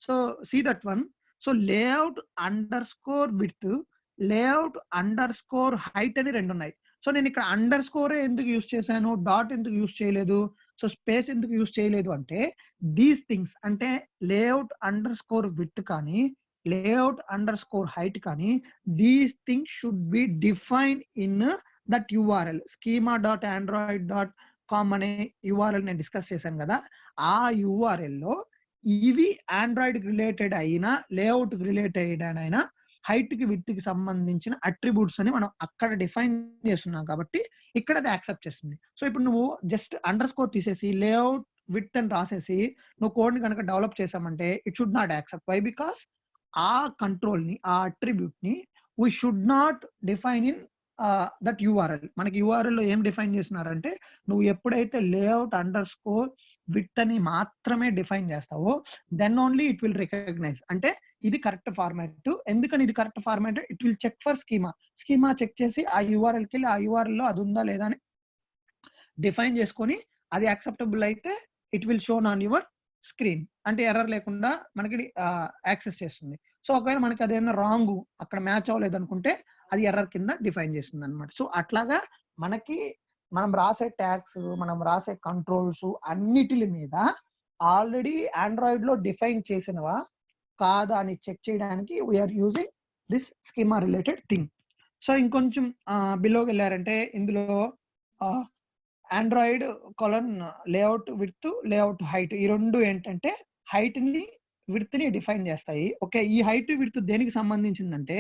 So see that one. So layout_width, layout_height అని రెండు ఉన్నాయి. So నేను ఇక్కడ under score ఎందుకు use చేశాను, dot ఎందుకు use చేయలేదు, so space ఎందుకు యూజ్ చేయలేదు అంటే దీస్ థింగ్స్ అంటే layout_width కానీ layout_height కానీ these things should be define in that URL. schema.android.com అనే URL నేను డిస్కస్ చేశాను కదా, ఆ URL లో ఇవి ఆండ్రాయిడ్ రిలేటెడ్ అయినా లేఅవుట్ రిలేటెడ్ అయినా హైట్ కి విడ్త్ కి సంబంధించిన అట్రిబ్యూట్స్ అని మనం అక్కడ డిఫైన్ చేస్తున్నాం కాబట్టి ఇక్కడ అది యాక్సెప్ట్ చేస్తుంది. సో ఇప్పుడు నువ్వు జస్ట్ అండర్ స్కోర్ తీసేసి లేఅవుట్ విడ్త్ అని రాసేసి నువ్వు కోడ్ ని కనుక డెవలప్ చేసామంటే it should not accept. Why? Because ఆ కంట్రోల్ ని, ఆ అట్రిబ్యూట్ ని we should not define in that URL. మనకి URL లో ఏం డిఫైన్ చేస్తున్నారంటే నువ్వు ఎప్పుడైతే layout_width అని మాత్రమే డిఫైన్ చేస్తావో then only it will recognise. అంటే ఇది కరెక్ట్ ఫార్మాట్. ఎందుకని ఇది correct format? It will check for schema check చేసి ఆ URL కి వెళ్ళి ఆ URL లో అది ఉందా లేదా అని డిఫైన్ చేసుకొని అది యాక్సెప్టబుల్ అయితే it will shown on your screen. అంటే ఎర్రర్ లేకుండా మనకి యాక్సెస్ చేస్తుంది. సో ఒకవేళ మనకి అదేమన్నా రాంగ్ అక్కడ మ్యాచ్ అవ్వలేదు అనుకుంటే అది ఎర్రర్ కింద డిఫైన్ చేస్తుంది అనమాట. సో అట్లాగా మనకి మనం రాసే ట్యాగ్స్, మనం రాసే కంట్రోల్స్ అన్నిటి మీద ఆల్రెడీ ఆండ్రాయిడ్ లో డిఫైన్ చేసినవా కాదా అని చెక్ చేయడానికి we're using this schema related thing. So ఇంకొంచెం బిలోకి వెళ్ళారంటే ఇందులో Android::layout width, layout height ఈ రెండు ఏంటంటే హైట్ ని విడ్త్ ని డిఫైన్ చేస్తాయి. ఓకే, ఈ హైట్ విడ్త్ దేనికి సంబంధించిందంటే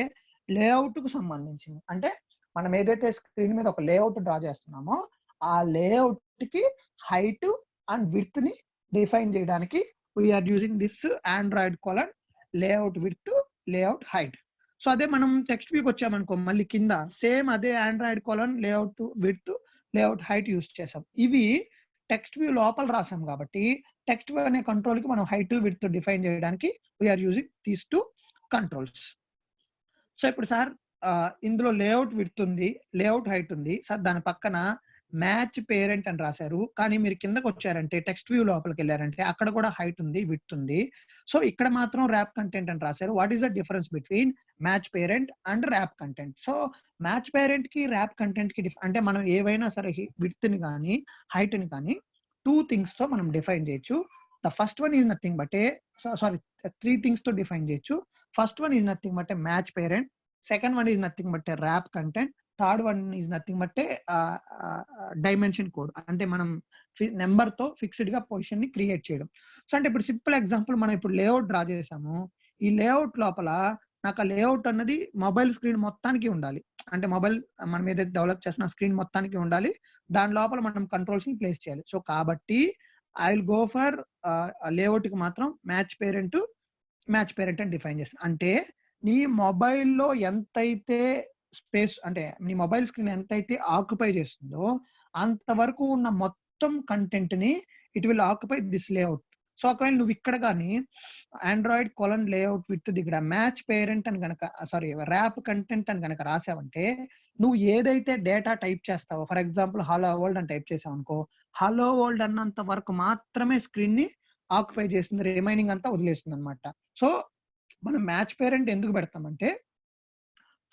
లేఅవుట్ కు సంబంధించింది. అంటే మనం ఏదైతే స్క్రీన్ మీద ఒక లేఅవుట్ డ్రా చేస్తున్నామో ఆ లేఅవుట్ కి హైట్ అండ్ విడ్త్ ని డిఫైన్ చేయడానికి we're using this Android::layout width, layout height. So అదే మనం టెక్స్ట్ వ్యూకి వచ్చామనుకో మళ్ళీ కింద సేమ్ అదే Android colon layout width layout height use చేసాం. ఇవి టెక్స్ట్ వ్యూ లోపల రాసాం కాబట్టి టెక్స్ట్ వ్యూ అనే కంట్రోల్కి మనం హైట్ విడ్త్ డిఫైన్ చేయడానికి we're using these 2 controls. So ఇప్పుడు సార్ ఇందులో లేఅవుట్ విడ్త్ ఉంది, లేఅవుట్ హైట్ ఉంది సార్, దాని పక్కన మ్యాచ్ పేరెంట్ అని రాశారు. కానీ మీరు కిందకి వచ్చారంటే టెక్స్ట్ వ్యూ లోపలికి వెళ్ళారంటే అక్కడ కూడా హైట్ ఉంది, విడ్త్ ఉంది. సో ఇక్కడ మాత్రం ర్యాప్ కంటెంట్ అని రాశారు. What is the difference between match parent and wrap content? So match parent కి ర్యాప్ కంటెంట్ కి అంటే మనం ఏవైనా సరే విడ్త్ ని కానీ హైట్ ని కానీ 2 things తో మనం డిఫైన్ చేయొచ్చు. The first one is nothing but sorry 3 things తో డిఫైన్ చేయొచ్చు. First one is nothing but match parent, second one is nothing but wrap content, third one is nothing but dimension code. అంటే మనం number తో fixed గా position ని create చేయడం. So అంటే ఇప్పుడు సింపుల్ ఎగ్జాంపుల్ మనం ఇప్పుడు లేఅవుట్ డ్రా చేసాము. ఈ లేఅవుట్ లోపల నాకు ఆ లేఅవుట్ అన్నది మొబైల్ స్క్రీన్ మొత్తానికి ఉండాలి. అంటే మొబైల్ మనం ఏదైతే డెవలప్ చేస్తున్న స్క్రీన్ మొత్తానికి ఉండాలి. దాని లోపల మనం కంట్రోల్స్ ని ప్లేస్ చేయాలి. సో కాబట్టి I will go for layout కి మాత్రం మ్యాచ్ పేరెంట్ అని డిఫైన్ చేస్తాను. అంటే నీ మొబైల్లో ఎంతైతే స్పేస్ అంటే నీ మొబైల్ స్క్రీన్ ఎంతైతే ఆక్యుపై చేస్తుందో అంతవరకు ఉన్న మొత్తం కంటెంట్ ని it will occupy this layout. So ఒకవేళ నువ్వు ఇక్కడ కానీ ఆండ్రాయిడ్ కోలన్ లేఅవుట్ విత్ ఇక్కడ మ్యాచ్ పేరెంట్ అని కనుక ర్యాప్ కంటెంట్ అని కనుక రాసావంటే నువ్వు ఏదైతే డేటా టైప్ చేస్తావో, ఫర్ ఎగ్జాంపుల్ హలో వరల్డ్ అని టైప్ చేసావు అనుకో, హలో వరల్డ్ అన్నంత వరకు మాత్రమే స్క్రీన్ ని ఆక్యుపై చేస్తుంది, రిమైనింగ్ అంతా వదిలేస్తుంది అనమాట. సో మనం మ్యాచ్ పేరెంట్ ఎందుకు పెడతామంటే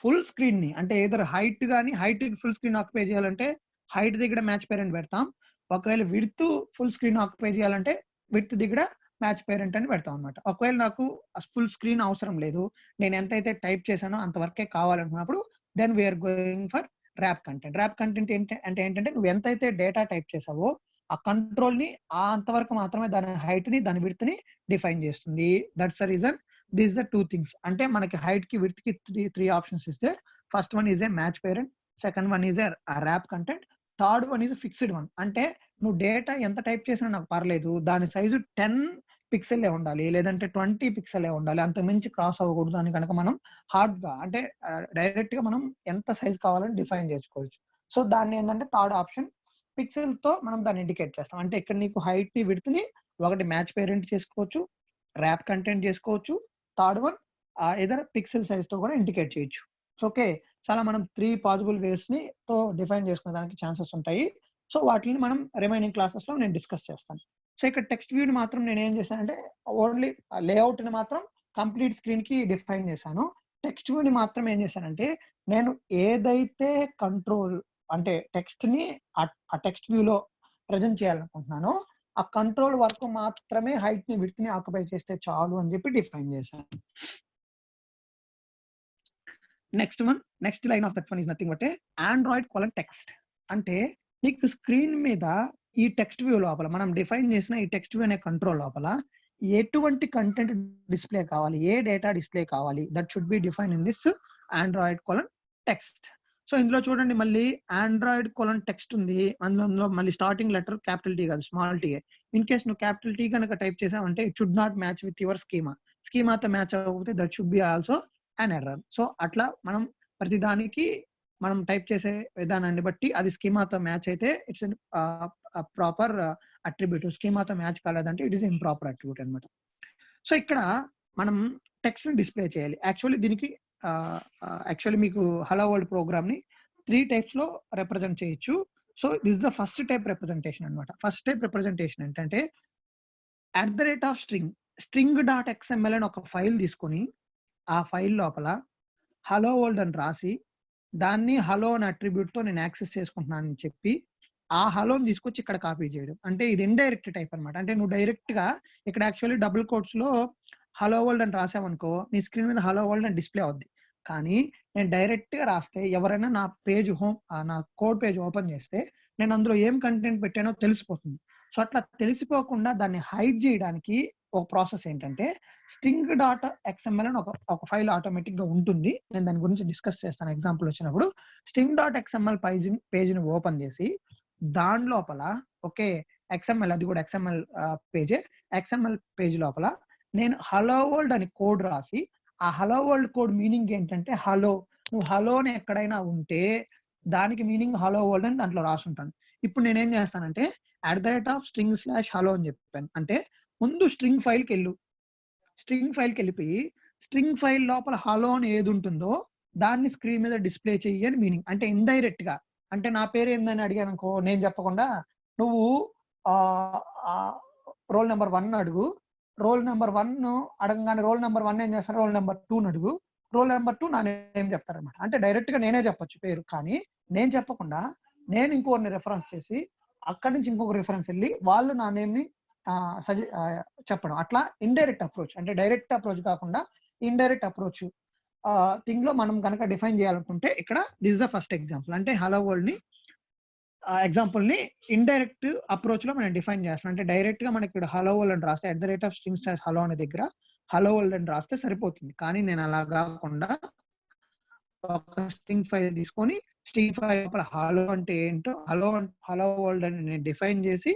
ఫుల్ స్క్రీన్ ని అంటే ఏదర్ హైట్ కానీ హైట్ ఫుల్ స్క్రీన్ ఆక్యుపై చేయాలంటే హైట్ దగ్గర మ్యాచ్ పేరెంట్ పెడతాం. ఒకవేళ విడ్త్ ఫుల్ స్క్రీన్ ఆక్యుపై చేయాలంటే విడ్త్ దగ్గర మ్యాచ్ పేరెంట్ అని పెడతాం అనమాట. ఒకవేళ నాకు ఫుల్ స్క్రీన్ అవసరం లేదు, నేను ఎంతైతే టైప్ చేశానో అంతవరకే కావాలనుకున్నప్పుడు then we are going for wrap content. Wrap content ఏంటంటే నువ్వు ఎంతైతే డేటా టైప్ చేసావో ఆ కంట్రోల్ ని అంతవరకు మాత్రమే దాని హైట్ ని దాని విడ్త్ ని డిఫైన్ చేస్తుంది. That's the reason this the 2 things. అంటే మనకి హైట్ కి విడ్త్ కి 3 options ఇస్తే first one is a match parent, second one is a wrap content, third one is fixed one. అంటే నువ్వు డేటా ఎంత టైప్ చేసినా నాకు పర్లేదు, దాని సైజు 10 పిక్సెల్లే ఉండాలి లేదంటే 20 పిక్సెల్లే ఉండాలి, అంత మించి క్రాస్ అవ్వకూడదు అని కనుక మనం హార్డ్ గా అంటే డైరెక్ట్ గా మనం ఎంత సైజ్ కావాలని డిఫైన్ చేసుకోవచ్చు. సో దాన్ని ఏంటంటే థర్డ్ ఆప్షన్ పిక్సెల్ తో మనం దాన్ని ఇండికేట్ చేస్తాం. అంటే ఇక్కడ నీకు హైట్ ని విడ్త్ ని ఒకటి మ్యాచ్ పేరెంట్ చేసుకోవచ్చు, ర్యాప్ కంటెంట్ చేసుకోవచ్చు, థర్డ్ వన్ ఏదైనా పిక్సెల్ సైజ్ తో కూడా ఇండికేట్ చేయొచ్చు. ఓకే, చాలా మనం 3 పాసిబుల్ వేస్ ని తో డిఫైన్ చేసుకునే దానికి ఛాన్సెస్ ఉంటాయి. సో వాటిని మనం రిమైనింగ్ క్లాసెస్ లో నేను డిస్కస్ చేస్తాను. సో ఇక్కడ టెక్స్ట్ వ్యూని మాత్రం నేను ఏం చేశానంటే ఓన్లీ లేఅవుట్ ని మాత్రం కంప్లీట్ స్క్రీన్ కి డిఫైన్ చేశాను. టెక్స్ట్ వ్యూని మాత్రం ఏం చేశానంటే నేను ఏదైతే కంట్రోల్ అంటే టెక్స్ట్ ని ఆ టెక్స్ట్ వ్యూలో ప్రజెంట్ చేయాలనుకుంటున్నానో ఆ కంట్రోల్ వరకు మాత్రమే హైట్ ని విడ్త్ ని ఆక్యుపై చేస్తే చాలు అని చెప్పి డిఫైన్ చేశాను. Next line of that one is nothing but Android colon text. అంటే నీకు స్క్రీన్ మీద ఈ టెక్స్ట్ వ్యూ లోపల మనం డిఫైన్ చేసిన ఈ టెక్స్ట్ వ్యూ అనే కంట్రోల్ లోపల ఎటువంటి కంటెంట్ డిస్ప్లే కావాలి, ఏ డేటా డిస్ప్లే కావాలి, that should be define in this Android colon text. So ఇందులో చూడండి మళ్ళీ ఆండ్రాయిడ్ కోలన్ టెక్స్ట్ ఉంది, అందులో మళ్ళీ స్టార్టింగ్ లెటర్ క్యాపిటల్ టీ కాదు స్మాల్ టీ. ఇన్ కేస్ నువ్వు క్యాపిటల్ టీ కనుక టైప్ చేసావంటే it should not match with your స్కీమాతో మ్యాచ్ అవ్వకపోతే that should be also an error. So అట్లా మనం ప్రతిదానికి మనం టైప్ చేసే విధానాన్ని బట్టి అది స్కీమాతో మ్యాచ్ అయితే ఇట్స్ ప్రాపర్ అట్రిబ్యూట్, స్కీమాతో మ్యాచ్ కాలేదంటే ఇట్ ఈస్ ఇంప్రాపర్ అట్రిబ్యూట్ అనమాట. సో ఇక్కడ మనం టెక్స్ట్ ని డిస్ప్లే చేయాలి. యాక్చువల్లీ మీకు హలో వరల్డ్ ప్రోగ్రామ్ ని 3 types లో రిప్రజెంట్ చేయొచ్చు. So this the first type representation అనమాట. ఫస్ట్ టైప్ రిప్రజెంటేషన్ ఏంటంటే string.xml అని ఒక ఫైల్ తీసుకొని ఆ ఫైల్ లోపల హలో వరల్డ్ అని రాసి దాన్ని హలో అనే అట్రిబ్యూట్ తో నేను యాక్సెస్ చేసుకుంటున్నానని చెప్పి ఆ హలోని తీసుకొచ్చి ఇక్కడ కాపీ చేయడం. అంటే ఇది ఇండైరెక్ట్ టైప్ అనమాట. అంటే నువ్వు డైరెక్ట్ గా ఇక్కడ యాక్చువల్లీ డబుల్ కోట్స్ లో హలో వరల్డ్ అని రాసావనుకో నీ స్క్రీన్ మీద హలో వరల్డ్ అని డిస్ప్లే అవుద్ది. కానీ నేను డైరెక్ట్ గా రాస్తే ఎవరైనా నా పేజ్ నా కోడ్ పేజ్ ఓపెన్ చేస్తే నేను అందులో ఏం కంటెంట్ పెట్టానో తెలిసిపోతుంది. సో అట్లా తెలిసిపోకుండా దాన్ని హైడ్ చేయడానికి ఒక ప్రాసెస్ ఏంటంటే string.xml అని ఒక ఫైల్ ఆటోమేటిక్ గా ఉంటుంది. నేను దాని గురించి డిస్కస్ చేస్తాను ఎగ్జాంపుల్ వచ్చినప్పుడు. string.xml పేజ్ని ఓపెన్ చేసి దాని లోపల ఓకే XML, అది కూడా XML పేజ్ లోపల నేను హలో వరల్డ్ అని కోడ్ రాసి ఆ హలో వరల్డ్ కోడ్ మీనింగ్ ఏంటంటే హలో. నువ్వు హలో అని ఎక్కడైనా ఉంటే దానికి మీనింగ్ హలో వరల్డ్ అని దాంట్లో రాసుంటాను. ఇప్పుడు నేనేం చేస్తానంటే @string/hello అని చెప్పాను. అంటే ముందు స్ట్రింగ్ ఫైల్కి వెళ్ళు. స్ట్రింగ్ ఫైల్కి వెళ్ళిపోయి స్ట్రింగ్ ఫైల్ లోపల హలో అని ఏది ఉంటుందో దాన్ని స్క్రీన్ మీద డిస్ప్లే చెయ్యి అని మీనింగ్. అంటే ఇండైరెక్ట్ గా, అంటే నా పేరు ఏందని అడిగాను అనుకో, నేను చెప్పకుండా నువ్వు రోల్ నెంబర్ 1 అడుగు. రోల్ నెంబర్ 1 అడగగానే రోల్ నెంబర్ 1 ఏం చేస్తారు, రోల్ నెంబర్ 2 అడుగు. రోల్ నెంబర్ 2 నా నేమ్ చెప్తారనమాట. అంటే డైరెక్ట్ గా నేనే చెప్పొచ్చు పేరు, కానీ నేను చెప్పకుండా నేను ఇంకోరిని రెఫరెన్స్ చేసి అక్కడి నుంచి ఇంకొక రిఫరెన్స్ వెళ్ళి వాళ్ళు నా నేమ్ ని చెప్పడం. అట్లా ఇండైరెక్ట్ అప్రోచ్. అంటే డైరెక్ట్ అప్రోచ్ కాకుండా ఇండైరెక్ట్ అప్రోచ్ థింగ్ లో మనం కనుక డిఫైన్ చేయాలనుకుంటే ఇక్కడ దిస్ ద ఫస్ట్ ఎగ్జాంపుల్. అంటే హలో వరల్డ్ ని ఎగ్జాంపుల్ ని ఇండైరెక్ట్ అప్రోచ్ లో మనం డిఫైన్ చేస్తాం. అంటే డైరెక్ట్ గా మనకి ఇక్కడ హలో వరల్డ్ అని రాస్తే @string/hello అనే దగ్గర హలో వరల్డ్ అని రాస్తే సరిపోతుంది. కానీ నేను అలా కాకుండా ఒక స్ట్రింగ్ ఫైల్ తీసుకొని స్ట్రింగ్ ఫైల్ లోపల హలో అంటే ఏంటో హలో వరల్డ్ అని నేను డిఫైన్ చేసి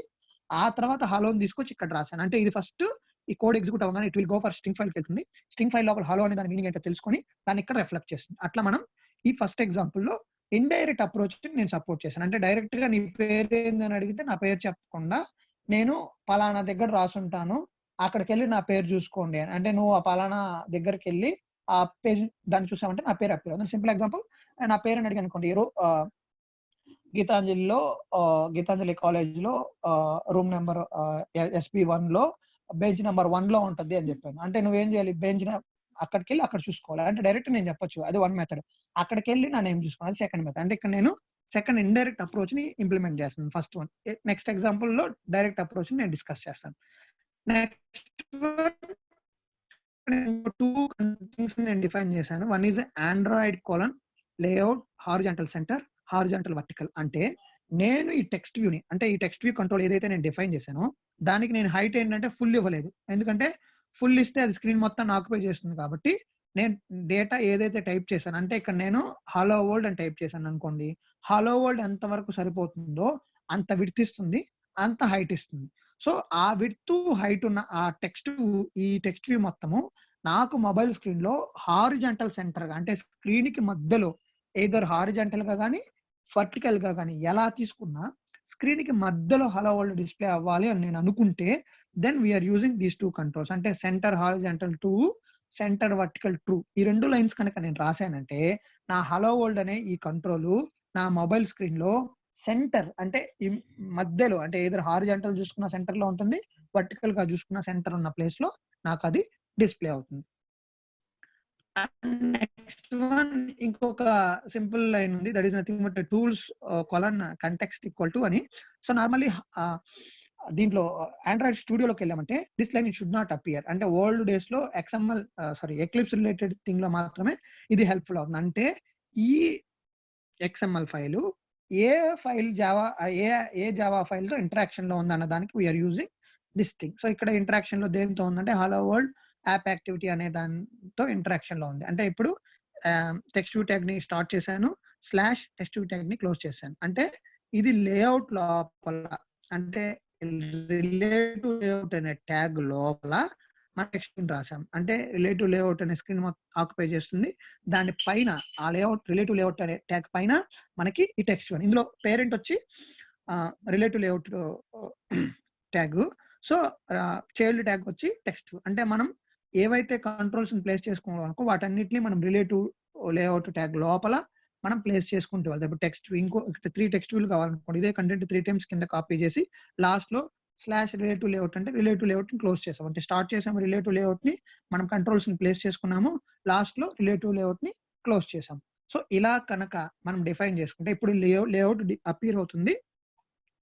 ఆ తర్వాత హలోని తీసుకొచ్చి ఇక్కడ రాశాను. అంటే ఇది ఫస్ట్ ఈ కోడ్ ఎగ్జిక్యూట్ అవ్వగానే it will go for string ఫైల్కి వెళ్తుంది. స్ట్రింగ్ ఫైల్ లోపల హలో అనే దాని మీనింగ్ ఏంటో తెలుసుకొని దాన్ని ఇక్కడ రిఫ్లెక్ట్ చేస్తుంది. అట్లా మనం ఈ ఫస్ట్ ఎగ్జాంపుల్ లో ఇండైరెక్ట్ అప్రోచ్ నేను సపోర్ట్ చేశాను. అంటే డైరెక్ట్ గా నీ పేరు ఏందని అడిగితే నా పేరు చెప్పకుండా నేను పలానా దగ్గర రాసుంటాను, అక్కడికి వెళ్ళి నా పేరు చూసుకోండి అని. అంటే నువ్వు ఆ పలానా దగ్గరికి వెళ్ళి ఆ పేజ్ దాన్ని చూసామంటే నా పేరు అప్పేర్ అవుతుంది. సింపుల్ ఎగ్జాంపుల్, నా పేరు అని అడిగి అనుకోండి, గీతాంజలి కాలేజ్లో రూమ్ నెంబర్ SB1 లో బెంచ్ నెంబర్ 1 లో ఉంటుంది అని చెప్పాను. అంటే నువ్వేం చేయాలి, బెంచ్ అక్కడికి వెళ్ళి అక్కడ చూసుకోవాలి. అంటే డైరెక్ట్ నేను చెప్పొచ్చు, అది 1 మెథడ్. అక్కడికి వెళ్ళి నా నేమ్ చూసుకోవాలి, అది 2nd మెథడ్. అంటే ఇక్కడ నేను సెకండ్ ఇండైరెక్ట్ అప్రోచ్ ని ఇంప్లిమెంట్ చేస్తాను. First one. నెక్స్ట్ ఎగ్జాంపుల్ లో డైరెక్ట్ అప్రోచ్ ని నేను డిస్కస్ చేస్తాను. నెక్స్ట్ 2 థింగ్స్ నేను డిఫైన్ చేశాను. One is Android layout horizontal centre, horizontal vertical. అంటే నేను ఈ టెక్స్ట్ వ్యూని, అంటే ఈ టెక్స్ట్ వ్యూ కంట్రోల్ ఏదైతే నేను డిఫైన్ చేశానో దానికి నేను హైట్ ఏంటంటే ఫుల్ ఇవ్వలేదు. ఎందుకంటే ఫుల్ ఇస్తే అది స్క్రీన్ మొత్తం ఆక్యుపై చేస్తుంది. కాబట్టి నేను డేటా ఏదైతే టైప్ చేశాను, అంటే ఇక్కడ నేను హలో వరల్డ్ అని టైప్ చేశాను అనుకోండి, హలో వరల్డ్ ఎంత వరకు సరిపోతుందో అంత విడ్త్ ఇస్తుంది, అంత హైట్ ఇస్తుంది. సో ఆ విడ్త్ హైట్ ఉన్న ఆ ఈ టెక్స్ట్ వ్యూ మొత్తము నాకు మొబైల్ స్క్రీన్ లో హారిజాంటల్ సెంటర్ గా, అంటే స్క్రీన్ కి మధ్యలో ఏదర్ హారిజాంటల్ గా కానీ వర్టికల్ గా కానీ ఎలా తీసుకున్నా స్క్రీన్ కి మధ్యలో హలో వరల్డ్ డిస్ప్లే అవ్వాలి అని నేను అనుకుంటే then we're using these 2 controls. అంటే సెంటర్ హారిజాంటల్ 2, సెంటర్ వర్టికల్ 2. ఈ 2 లైన్స్ కనుక నేను రాశానంటే నా హలో వరల్డ్ అనే ఈ కంట్రోల్ నా మొబైల్ స్క్రీన్ లో సెంటర్, అంటే ఈ మధ్యలో, అంటే ఏదర్ హారిజాంటల్ చూసుకున్న సెంటర్ లో ఉంటుంది, వర్టికల్ గా చూసుకున్న సెంటర్ ఉన్న ప్లేస్ లో నాకు అది డిస్ప్లే అవుతుంది. నెక్స్ట్ వన్ ఇంకొక సింపుల్ లైన్ ఉంది, that is nothing but tools context = అని. సో నార్మల్లీ దీంట్లో ఆండ్రాయిడ్ స్టూడియోలోకి వెళ్ళామంటే this line should not appear. అంటే ఓల్డ్ డేస్ లో ఎక్లిప్స్ రిలేటెడ్ థింగ్ లో మాత్రమే ఇది హెల్ప్ఫుల్ అవుతుంది. అంటే ఈ XML ఫైలు ఏ జావా ఫైల్ తో ఇంటరాక్షన్ లో ఉంది అన్న దానికి we're using this thing. So ఇక్కడ ఇంటరాక్షన్ లో దేంతో ఉందంటే హలో వరల్డ్ యాప్ యాక్టివిటీ అనే దాంతో ఇంటరాక్షన్ లో ఉంది. అంటే ఇప్పుడు టెక్స్ట్ వ్యూ ట్యాగ్ ని స్టార్ట్ చేశాను, /టెక్స్ట్ వ్యూ ట్యాగ్ ని క్లోజ్ చేశాను. అంటే ఇది లేఅవుట్ లోపల, అంటే రిలేటివ్ లేఅవుట్ అనే ట్యాగ్ లోపల మన టెక్స్ట్ రాసాం. అంటే రిలేటివ్ లేఅవుట్ అనే స్క్రీన్ ఆక్యుపై చేస్తుంది. దాని పైన ఆ రిలేటివ్ లేఅవుట్ అనే ట్యాగ్ పైన మనకి ఈ టెక్స్ట్ వన్, ఇందులో పేరెంట్ వచ్చి relative layout tag. So child tag వచ్చి టెక్స్ట్. అంటే మనం ఏవైతే కంట్రోల్స్ ప్లేస్ చేసుకోవాలనుకో వాటన్నిటిని మనం రిలేటివ్ లేఅవుట్ ట్యాగ్ లోపల మనం ప్లేస్ చేసుకుంటూ వెళ్తాం. ఇప్పుడు టెక్స్ట్ ఇంకో 3 టెక్స్ట్ వ్యూలు కావాలనుకోండి, ఇదే కంటెంట్ 3 టైమ్స్ కింద కాపీ చేసి లాస్ట్ లో /రిలేటివ్ లేఅవుట్ అంటే రిలేటివ్ లేఅవుట్ ని క్లోజ్ చేసాం. అంటే స్టార్ట్ చేసాము రిలేటివ్ లేఅవుట్ ని, మనం కంట్రోల్స్ ని ప్లేస్ చేసుకున్నాము, లాస్ట్ లో రిలేటివ్ లేఅవుట్ ని క్లోజ్ చేసాం. సో ఇలా కనుక మనం డిఫైన్ చేసుకుంటే ఇప్పుడు లేఅవుట్ అపియర్ అవుతుంది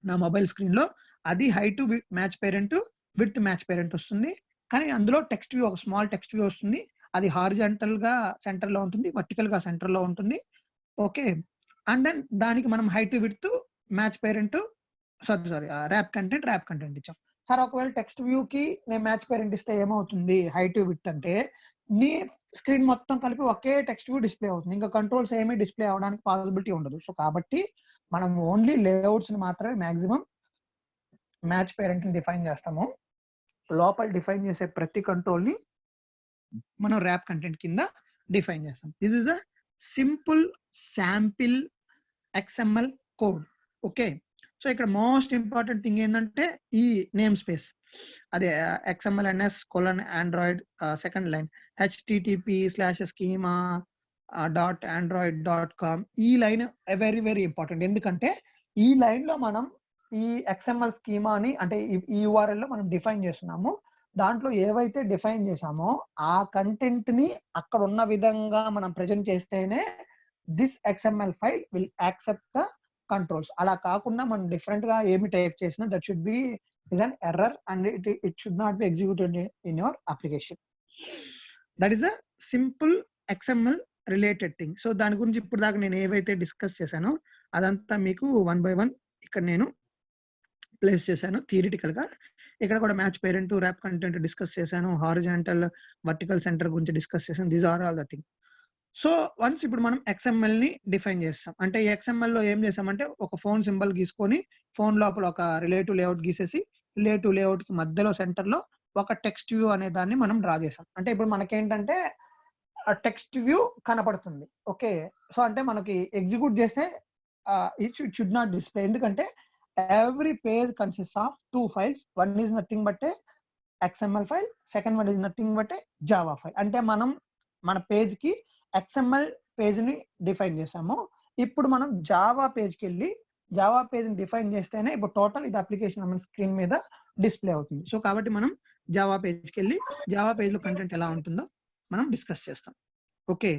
నా మొబైల్ స్క్రీన్ లో. అది height match parent, width match parent వస్తుంది. కానీ అందులో టెక్స్ట్ వ్యూ, ఒక స్మాల్ టెక్స్ట్ వ్యూ వస్తుంది. అది హారిజాంటల్ గా సెంటర్ లో ఉంటుంది, వర్టికల్ గా సెంటర్ లో ఉంటుంది. ఓకే. అండ్ దెన్ దానికి మనం height width match parent wrap content ఇచ్చాం. సార్ ఒకవేళ టెక్స్ట్ వ్యూ కి నేను మ్యాచ్ పేరెంట్ ఇస్తే ఏమవుతుంది, హైట్ విడ్త్ అంటే నీ స్క్రీన్ మొత్తం కలిపి ఒకే టెక్స్ట్ వ్యూ డిస్ప్లే అవుతుంది. ఇంకా కంట్రోల్స్ ఏమీ డిస్ప్లే అవడానికి పాసిబిలిటీ ఉండదు. సో కాబట్టి మనం ఓన్లీ లేఅవుట్స్ ని మాత్రమే మాక్సిమం మ్యాచ్ పేరెంట్ ని డిఫైన్ చేస్తాము. లోపల డిఫైన్ చేసే ప్రతి కంట్రోల్ ని మనం ర్యాప్ కంటెంట్ కింద డిఫైన్ చేస్తాం. This is a simple sample XML code. Okay, so ఇక్కడ మోస్ట్ ఇంపార్టెంట్ థింగ్ ఏంటంటే ఈ నేమ్ స్పేస్, అదే XMLNS:/Android సెకండ్ లైన్ http:/schema.android.com ఈ లైన్ వెరీ వెరీ ఇంపార్టెంట్. ఎందుకంటే ఈ లైన్ లో మనం ఈ XML స్కీమాని అంటే ఈ URL లో మనం డిఫైన్ చేస్తున్నాము. దాంట్లో ఏవైతే డిఫైన్ చేసామో ఆ కంటెంట్ ని అక్కడ ఉన్న విధంగా మనం ప్రజెంట్ చేస్తేనే this XML file will accept the controls. అలా కాకుండా మనం డిఫరెంట్ గా ఏమి టైప్ చేసినా that should B is an error and it should not be executed in your application. That is a simple XML related thing. So దాని గురించి ఇప్పుడు దాకా నేను ఏవైతే డిస్కస్ చేశానో అదంతా మీకు 1 by 1 ఇక్కడ నేను ప్లేస్ చేశాను థియరిటికల్ గా. ఇక్కడ కూడా match parent, wrap content discuss చేశాను, హారిజాంటల్ వర్టికల్ సెంటర్ గురించి డిస్కస్ చేశాను. These are all the thing. So once ఇప్పుడు మనం XML ని డిఫైన్ చేస్తాం. అంటే ఈ XML లో ఏం చేసామంటే ఒక ఫోన్ సింబల్ గీసుకొని ఫోన్ లోపల ఒక రిలేటివ్ లేఅవుట్ గీసేసి రిలేటివ్ లేఅవుట్ కి మధ్యలో సెంటర్ లో ఒక టెక్స్ట్ వ్యూ అనే దాన్ని మనం డ్రా చేసాం. అంటే ఇప్పుడు మనకేంటంటే టెక్స్ట్ వ్యూ కనపడుతుంది. ఓకే, సో అంటే మనకి ఎగ్జిక్యూట్ చేస్తే ఇట్ షుడ్ నాట్ డిస్ప్లే. ఎందుకంటే every page consist of 2 files. One is nothing but XML file, second one is nothing but Java file. అంటే మనం మన పేజ్ కి XML పేజ్ ని డిఫైన్ చేసాము. ఇప్పుడు మనం జావా పేజ్కి వెళ్ళి జావా పేజ్ని డిఫైన్ చేస్తేనే ఇప్పుడు టోటల్ ఇది అప్లికేషన్ మన స్క్రీన్ మీద డిస్ప్లే అవుతుంది. సో కాబట్టి మనం జావా పేజ్కి వెళ్ళి జావా పేజ్లో కంటెంట్ ఎలా ఉంటుందో మనం డిస్కస్ చేస్తాం. Okay,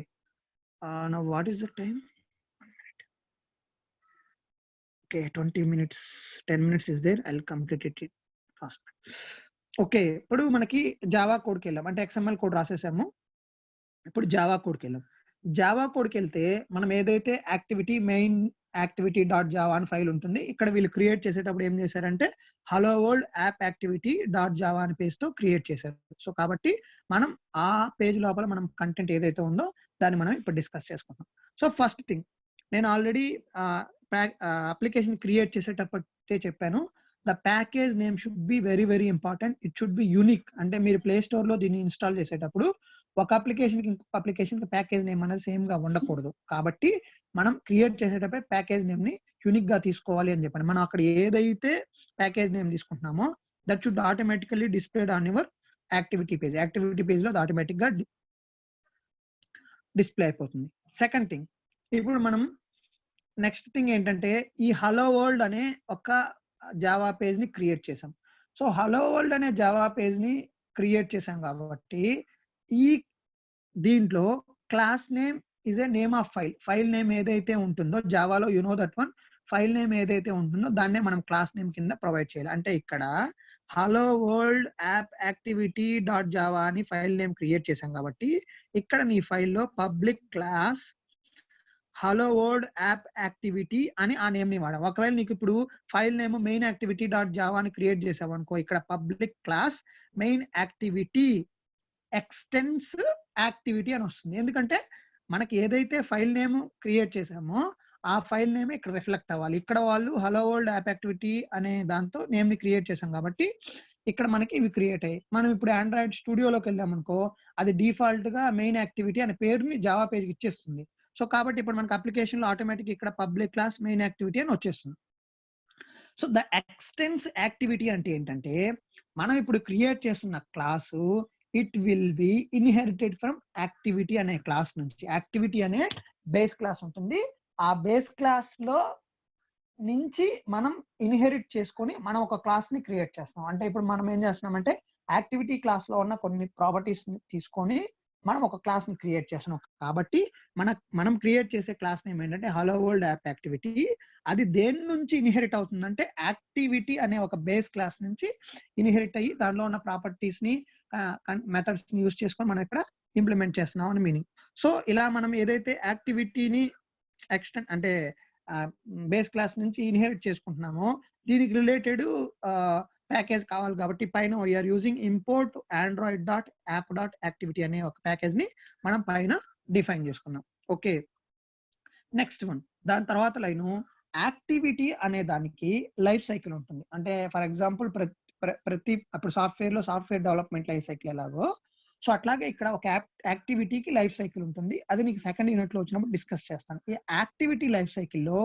now what is the time? Okay, 20 minutes, 10 minutes is there. I'll complete it fast. Okay, ఇప్పుడు మనకి జావా కోడ్కి వెళ్ళాం. అంటే XML కోడ్ రాసేసాము. ఇప్పుడు జావా కోడ్కి వెళ్ళాం. జావా కోడ్కి వెళ్తే మనం ఏదైతే మెయిన్ యాక్టివిటీ డాట్ జావా అని ఫైల్ ఉంటుంది, ఇక్కడ వీళ్ళు క్రియేట్ చేసేటప్పుడు ఏం చేశారంటే hello world app activity dot Java అని పేజ్తో క్రియేట్ చేశారు. సో కాబట్టి మనం ఆ పేజ్ లోపల మనం కంటెంట్ ఏదైతే ఉందో దాన్ని మనం ఇప్పుడు డిస్కస్ చేసుకుంటాం. సో ఫస్ట్ థింగ్, నేను ఆల్రెడీ అప్లికేషన్ క్రియేట్ చేసేటప్పుడే చెప్పాను, the package name should be very very important. It should be unique. అంటే మీరు ప్లే స్టోర్లో దీన్ని ఇన్స్టాల్ చేసేటప్పుడు ఒక అప్లికేషన్కి ఇంకొక అప్లికేషన్కి ప్యాకేజ్ నేమ్ అనేది సేమ్ గా ఉండకూడదు. కాబట్టి మనం క్రియేట్ చేసేటప్పుడు ప్యాకేజ్ నేమ్ ని యూనిక్ గా తీసుకోవాలి అని చెప్పండి. మనం అక్కడ ఏదైతే ప్యాకేజ్ నేమ్ తీసుకుంటున్నామో that should automatically displayed on your activity page. Activity page లో ఆటోమేటిక్ గా డిస్ప్లే అయిపోతుంది. సెకండ్ థింగ్, ఇప్పుడు మనం నెక్స్ట్ థింగ్ ఏంటంటే ఈ హలో వరల్డ్ అనే ఒక జావా పేజ్ ని క్రియేట్ చేసాం. సో హలో వరల్డ్ అనే జావా పేజ్ ని క్రియేట్ చేసాం కాబట్టి ఈ దీంట్లో class name is a name of file. File name ఏదైతే ఉంటుందో జావాలో you know that one, file name ఏదైతే ఉంటుందో దాన్నే మనం క్లాస్ నేమ్ కింద ప్రొవైడ్ చేయాలి. అంటే ఇక్కడ hello world app activity dot Java అని ఫైల్ నేమ్ క్రియేట్ చేసాం కాబట్టి ఇక్కడ నీ ఫైల్లో public class hello world app activity అని ఆ నేమ్ ని వాడాం. ఒకవేళ నీకు ఇప్పుడు file name main activity dot Java అని క్రియేట్ చేసావు అనుకో, ఇక్కడ public class main activity extends activity అని వస్తుంది. ఎందుకంటే మనకి ఏదైతే ఫైల్ నేమ్ క్రియేట్ చేసామో ఆ ఫైల్ నేమ్ ఇక్కడ రిఫ్లెక్ట్ అవ్వాలి. ఇక్కడ వాళ్ళు హలో వరల్డ్ యాప్ యాక్టివిటీ అనే దాంతో నేమ్ ని క్రియేట్ చేసాం కాబట్టి ఇక్కడ మనకి ఇవి క్రియేట్ అయ్యాయి. మనం ఇప్పుడు ఆండ్రాయిడ్ స్టూడియోలోకి వెళ్ళామనుకో అది డిఫాల్ట్ గా మెయిన్ యాక్టివిటీ అనే పేరుని జావా పేజ్కి ఇచ్చేస్తుంది. సో కాబట్టి ఇప్పుడు మనకి అప్లికేషన్ లో ఆటోమేటిక్ ఇక్కడ పబ్లిక్ క్లాస్ మెయిన్ యాక్టివిటీ అని వచ్చేస్తుంది. సో ద ఎక్స్టెన్స్ యాక్టివిటీ అంటే ఏంటంటే మనం ఇప్పుడు క్రియేట్ చేస్తున్న class it will be inherited from activity అనే క్లాస్ నుంచి. యాక్టివిటీ అనే బేస్ క్లాస్ ఉంటుంది. ఆ బేస్ క్లాస్ లో నుంచి మనం ఇన్హెరిట్ చేసుకొని మనం ఒక క్లాస్ ని క్రియేట్ చేస్తాం. అంటే ఇప్పుడు మనం ఏం చేస్తున్నామంటే యాక్టివిటీ క్లాస్ లో ఉన్న కొన్ని ప్రాపర్టీస్ ని తీసుకొని మనం ఒక క్లాస్ ని క్రియేట్ చేస్తున్నాం. కాబట్టి మనం క్రియేట్ చేసే క్లాస్ నేమ్ ఏంటంటే హలో వరల్డ్ యాప్ యాక్టివిటీ. అది దేని నుంచి ఇన్హెరిట్ అవుతుందంటే యాక్టివిటీ అనే ఒక బేస్ క్లాస్ నుంచి ఇన్హెరిట్ అయ్యి దానిలో ఉన్న ప్రాపర్టీస్ ని మెథడ్స్ ని యూజ్ చేసుకొని మనం ఇక్కడ ఇంప్లిమెంట్ చేస్తున్నాం అని మీనింగ్. సో ఇలా మనం ఏదైతే యాక్టివిటీని ఎక్స్టెండ్ అంటే బేస్ క్లాస్ నుంచి ఇన్హెరిట్ చేసుకుంటున్నామో దీనికి రిలేటెడ్ ప్యాకేజ్ కావాలి కాబట్టి పైన we're using import Android dot app dot activity అనే ఒక ప్యాకేజ్ ని మనం పైన డిఫైన్ చేసుకున్నాం. ఓకే, నెక్స్ట్ వన్, దాని తర్వాత లైన్ యాక్టివిటీ అనే దానికి లైఫ్ సైకిల్ ఉంటుంది. అంటే ఫర్ ఎగ్జాంపుల్ ప్రతి అప్పుడు సాఫ్ట్వేర్ డెవలప్మెంట్ లైఫ్ సైకిల్ ఎలాగో సో అట్లాగే ఇక్కడ ఒక యాక్టివిటీకి లైఫ్ సైకిల్ ఉంటుంది. అది నీకు సెకండ్ యూనిట్ లో వచ్చినప్పుడు డిస్కస్ చేస్తాను. ఈ యాక్టివిటీ లైఫ్ సైకిల్లో